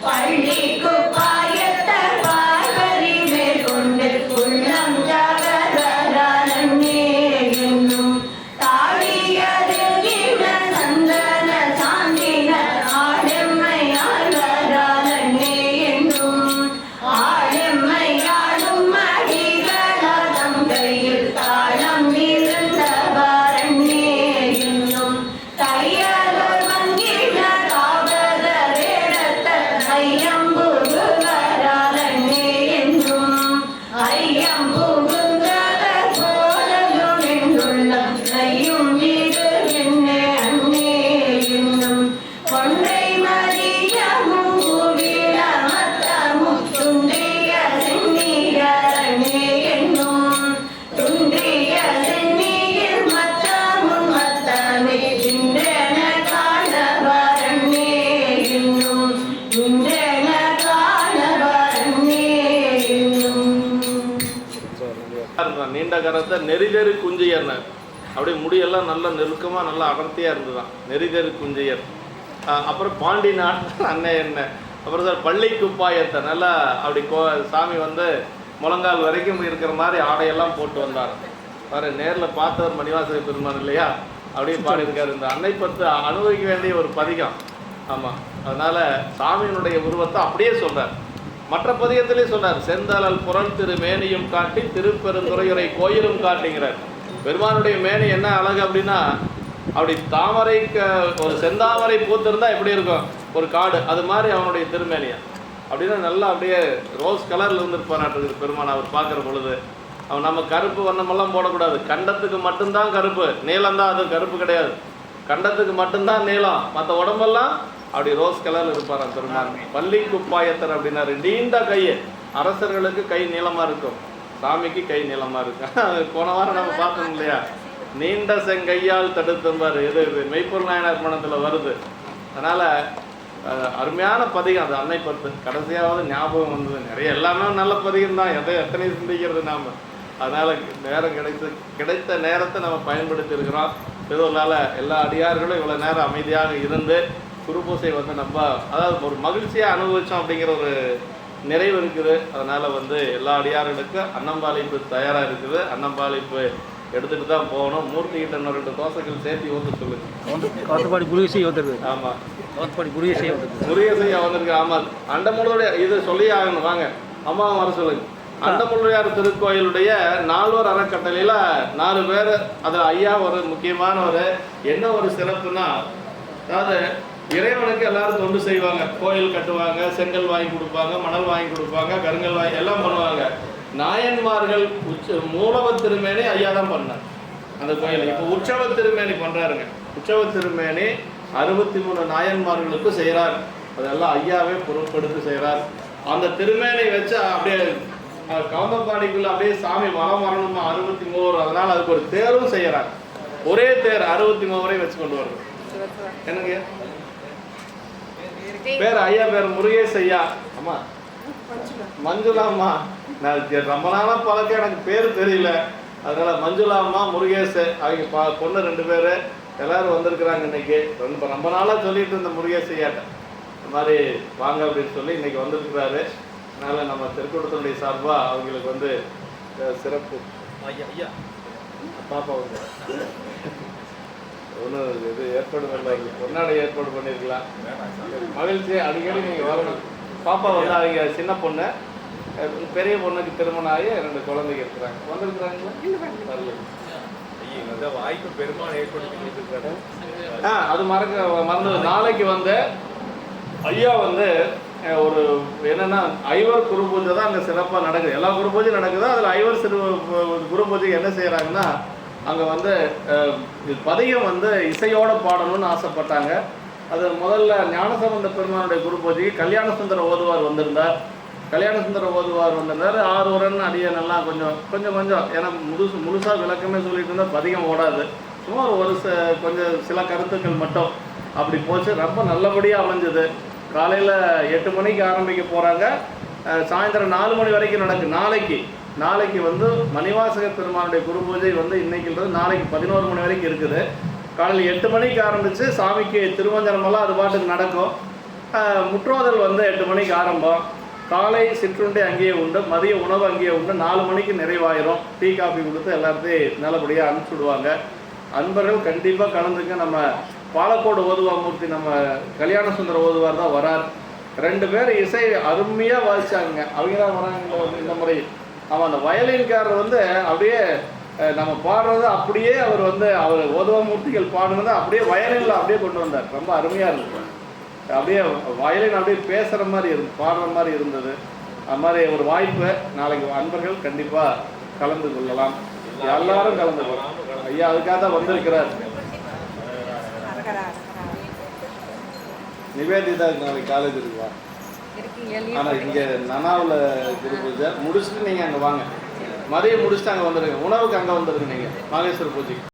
பள்ளிக்கு பாயத்த பார்வரி மேற்கொண்டு உள்ளம் ஜகரே என்னும் தாழியருகின சந்தன சாந்தின ஆடெம்மையாளரானே என்னும் ஆடெம்மையாடும் அடிகளதம் கையில் தாளம் இருந்தவரண்ணே என்னும் தையலோர் மங்கின காவத வேடத்த ஐயம்புகுவரானே என்னும் ஐயம்புகுங்கத கோலலும் என்றுள்ள நையும் இது என்னே அன்னே என்னும் கொன்றை மதியமும் குவில மத்தமும் துன்றிய சென்னியரண்ணே என்னும் துன்றிய சென்னியில் மத்தமும் மத்தமே இன்றென காணவரண்ணே என்னும் இன்றென காணவரண்ணே என்னும். இருந்தான். நீண்ட கரத்தை நெறிதெரு குஞ்சியர்னு அப்படியே முடியெல்லாம் நல்லா நெருக்கமாக நல்லா அடர்த்தியாக இருந்துதான் நெறிதெரு குஞ்சியர். அப்புறம் பாண்டி நாட்டு அண்ணே என்ன அப்புறம் சார் பள்ளி குப்பாயத்தை நல்லா அப்படி சாமி வந்து முழங்கால் வரைக்கும் இருக்கிற மாதிரி ஆடையெல்லாம் போட்டு வந்தார். பாரு நேரில் பார்த்தவர் மணிவாசக பெருமான் இல்லையா, அப்படியே பாடியிருக்காரு. இந்த அன்னை பத்து அனுபவிக்க வேண்டிய ஒரு பதிகம். ஆமாம், அதனால் சாமியினுடைய உருவத்தை அப்படியே சொல்கிறார். மற்ற பதிகத்திலே சொன்னார், செந்தலல் புறல் திரு மேனியும் காட்டி திருப்பெருந்துறையுரை கோயிலும் காட்டுங்கிறார். பெருமானுடைய மேனி என்ன அழகு அப்படின்னா, அப்படி தாமரைக்கு ஒரு செந்தாமரை பூத்திருந்தா எப்படி இருக்கும் ஒரு காடு, அது மாதிரி அவனுடைய திருமேனியா அப்படின்னா நல்லா அப்படியே ரோஸ் கலரில் இருந்துருப்பானாட்டு பெருமான். அவர் பார்க்குற பொழுது அவன் நம்ம கருப்பு வண்ணமெல்லாம் போடக்கூடாது, கண்டத்துக்கு மட்டும்தான் கருப்பு, நீளம்தான், அது கருப்பு கிடையாது, கண்டத்துக்கு மட்டும்தான் நீளம், மற்ற உடம்பெல்லாம் அப்படி ரோஸ் கலரில் இருப்பாரான் பெருமான். பள்ளி குப்பாயத்தர் அப்படின்னாரு. நீண்ட கையை, அரசர்களுக்கு கை நீளமாக இருக்கும், சாமிக்கு கை நீளமாக இருக்கும். போன வாரம் நம்ம பார்த்தோம் இல்லையா, நீண்ட செங்கையால் தடுத்தம்பார். இது மெய்ப்பொருள் நாயனார் பணத்தில் வருது. அதனால் அருமையான பதிகம் அது அன்னை பத்து. கடைசியாவது ஞாபகம் வந்தது. நிறைய எல்லாமே நல்ல பதிகம் தான், எத்தனை சிந்திக்கிறது நாம். அதனால் நேரம் கிடைத்த நேரத்தை நம்ம பயன்படுத்தி இருக்கிறோம். இதனால எல்லா அடியார்களும் இவ்வளோ நேரம் அமைதியாக இருந்து குருபூசை வந்து நம்ம அதாவது ஒரு மகிழ்ச்சியாக அனுபவித்தோம் அப்படிங்கிற ஒரு நிறைவு இருக்குது. அதனால் வந்து எல்லா அடியார்களுக்கும் அன்னம்பாளிப்பு தயாராக இருக்குது. அன்னம்பாளிப்பு எடுத்துகிட்டு தான் போகணும். மூர்த்தி கிட்ட இன்னும் 2 தோசைகள் சேர்த்து ஊற்ற சொல்லுங்க. கோத்தப்பாடி முருகேசி வந்துருக்கு. ஆமாம், கோத்தப்பாடி முருகேசி வந்துருக்கு. முருகேசையா வந்திருக்கு. ஆமாம், அண்டமுழுடைய இது சொல்லி ஆகணும். வாங்க அம்மா வர சொல்லுங்க. அண்டமுழுடையார் திருக்கோயிலுடைய 4 அறக்கட்டளையில் 4 பேர், அதில் ஐயா ஒரு முக்கியமான என்ன ஒரு சிறப்புனா, அதாவது இறைவனுக்கு எல்லாரும் தொண்டு செய்வாங்க. கோயில் கட்டுவாங்க, செங்கல் வாங்கி கொடுப்பாங்க, மணல் வாங்கி கொடுப்பாங்க, கருங்கல் வாங்கி எல்லாம் பண்ணுவாங்க. நாயன்மார்கள் மூலவ திருமேனி ஐயா தான் பண்ணார் அந்த கோயில். இப்போ உற்சவ திருமேனி பண்ணுறாருங்க. உற்சவ திருமேனி 63 நாயன்மார்களுக்கு செய்கிறார். அதெல்லாம் ஐயாவே பொறுப்பெடுத்து செய்கிறார். அந்த திருமேனி வச்சு அப்படியே கவுந்தப்பாடிக்குள்ள அப்படியே சாமி வளம் வரணுமா 63. அதனால் அதுக்கு ஒரு தேரும் செய்கிறார். ஒரே தேர் 63 வச்சு கொண்டு வருது. என்னங்க பேர்? ஐயா பேர் முருகேஷ் ஐயா. அம்மா மஞ்சுளாம்மா. நான் ரொம்ப நாளாக பழக்கம், எனக்கு பேர் தெரியல. அதனால மஞ்சுளாம்மா, முருகேஷ் அவங்க பொண்ணு 2 பேர் எல்லாரும் வந்திருக்கிறாங்க இன்னைக்கு. ரொம்ப நாளாக சொல்லிட்டு இருந்த முருகேஷ் ஐயாட்ட இந்த மாதிரி வாங்க அப்படின்னு சொல்லி இன்னைக்கு வந்திருக்கிறாரு. அதனால நம்ம திருக்கூட்டத்தினுடைய சார்பாக அவங்களுக்கு வந்து சிறப்பு. ஐயா பாப்பா வந்து ஒன்றும் இது ஏற்பாடு பண்ணல, பொன்னாடை ஏற்பாடு பண்ணியிருக்கலாம். மகிழ்ச்சி, அடிக்கடி நீங்கள் வரணும். பாப்பா வந்து அவங்க சின்ன பொண்ணு, பெரிய பொண்ணுக்கு திருமணம் ஆகி 2 குழந்தைங்க இருக்கிறாங்க. வந்திருக்கிறாங்களா? வாய்ப்பு பெருமாள் ஏற்படுத்தி அது மறந்து நாளைக்கு வந்து ஐயா வந்து ஒரு என்னன்னா ஐவர் குரு பூஜை தான் அங்கே சிறப்பாக நடக்குது. எல்லா குரு பூஜையும் நடக்குது. அதில் ஐவர் குரு பூஜைக்கு என்ன செய்கிறாங்கன்னா, அங்கே வந்து பதிகம் வந்து இசையோடு பாடணும்னு ஆசைப்பட்டாங்க. அது முதல்ல ஞானசம்பந்த பெருமானுடைய குரு பூஜைக்கு கல்யாண சுந்தர ஓதுவார் வந்திருந்தார். கல்யாண சுந்தர ஓதுவார் வந்திருந்தார். 6 உரன் அடியனெல்லாம் கொஞ்சம் ஏன்னா முழுசாக விளக்கமே சொல்லிட்டு இருந்தால் பதிகம் ஓடாது. சும்மா கொஞ்சம் சில கருத்துக்கள் மட்டும் அப்படி போச்சு. ரொம்ப நல்லபடியாக அமைஞ்சது. காலையில் 8 மணிக்கு ஆரம்பிக்க போகிறாங்க. சாயந்தரம் 4 மணி வரைக்கும் நடக்கு. நாளைக்கு வந்து மணிவாசக பெருமானுடைய குரு பூஜை வந்து இன்னைக்குன்றது நாளைக்கு 11 மணி வரைக்கும் இருக்குது. காலையில் 8 மணிக்கு ஆரம்பித்து சாமிக்கு திருமஞ்சனமெல்லாம் அது பாட்டுக்கு நடக்கும். முற்றோதல் வந்து 8 மணிக்கு ஆரம்பம். காலை சிற்றுண்டி அங்கேயே உண்டு, மதிய உணவு அங்கேயே உண்டு. 4 மணிக்கு நிறைவாயிரும். டீ காஃபி கொடுத்து எல்லாத்தையும் நல்லபடியாக அனுப்பிச்சுடுவாங்க. அன்பர்கள் கண்டிப்பாக கலந்துங்க. நம்ம பாலக்கோடு ஓதுவாமூர்த்தி நம்ம கல்யாண சுந்தர ஓதுவார் தான் வரார். 2 பேர் இசை அருமையாக வாசிச்சாங்க. அவங்க தான் வராங்க இந்த முறை. அவன் அந்த வயலின்காரர் வந்து அப்படியே நம்ம பாடுறது அப்படியே அவர் ஓதுவாமூர்த்திகள் பாடுனதை அப்படியே வயலினில் அப்படியே கொண்டு வந்தார். ரொம்ப அருமையாக இருந்தது. அப்படியே வயலின் அப்படியே பேசுகிற மாதிரி பாடுற மாதிரி இருந்தது. அது மாதிரி ஒரு வாய்ப்பு நாளைக்கு அன்பர்கள் கண்டிப்பாக கலந்து கொள்ளலாம். எல்லாரும் கலந்து கொள்ளலாம். ஐயா அதுக்காக தான் வந்திருக்கிறார். நிவேதிதா நாளைக்கு காலேஜ் இருக்குவா. ஆனால் இங்கே நனாவில் குரு பூஜை முடிச்சுட்டு நீங்கள் அங்கே வாங்க. மதியம் முடிச்சுட்டு அங்கே வந்துடுங்க. உணவுக்கு அங்கே வந்துடுங்க நீங்கள் மகேஸ்வர பூஜைக்கு.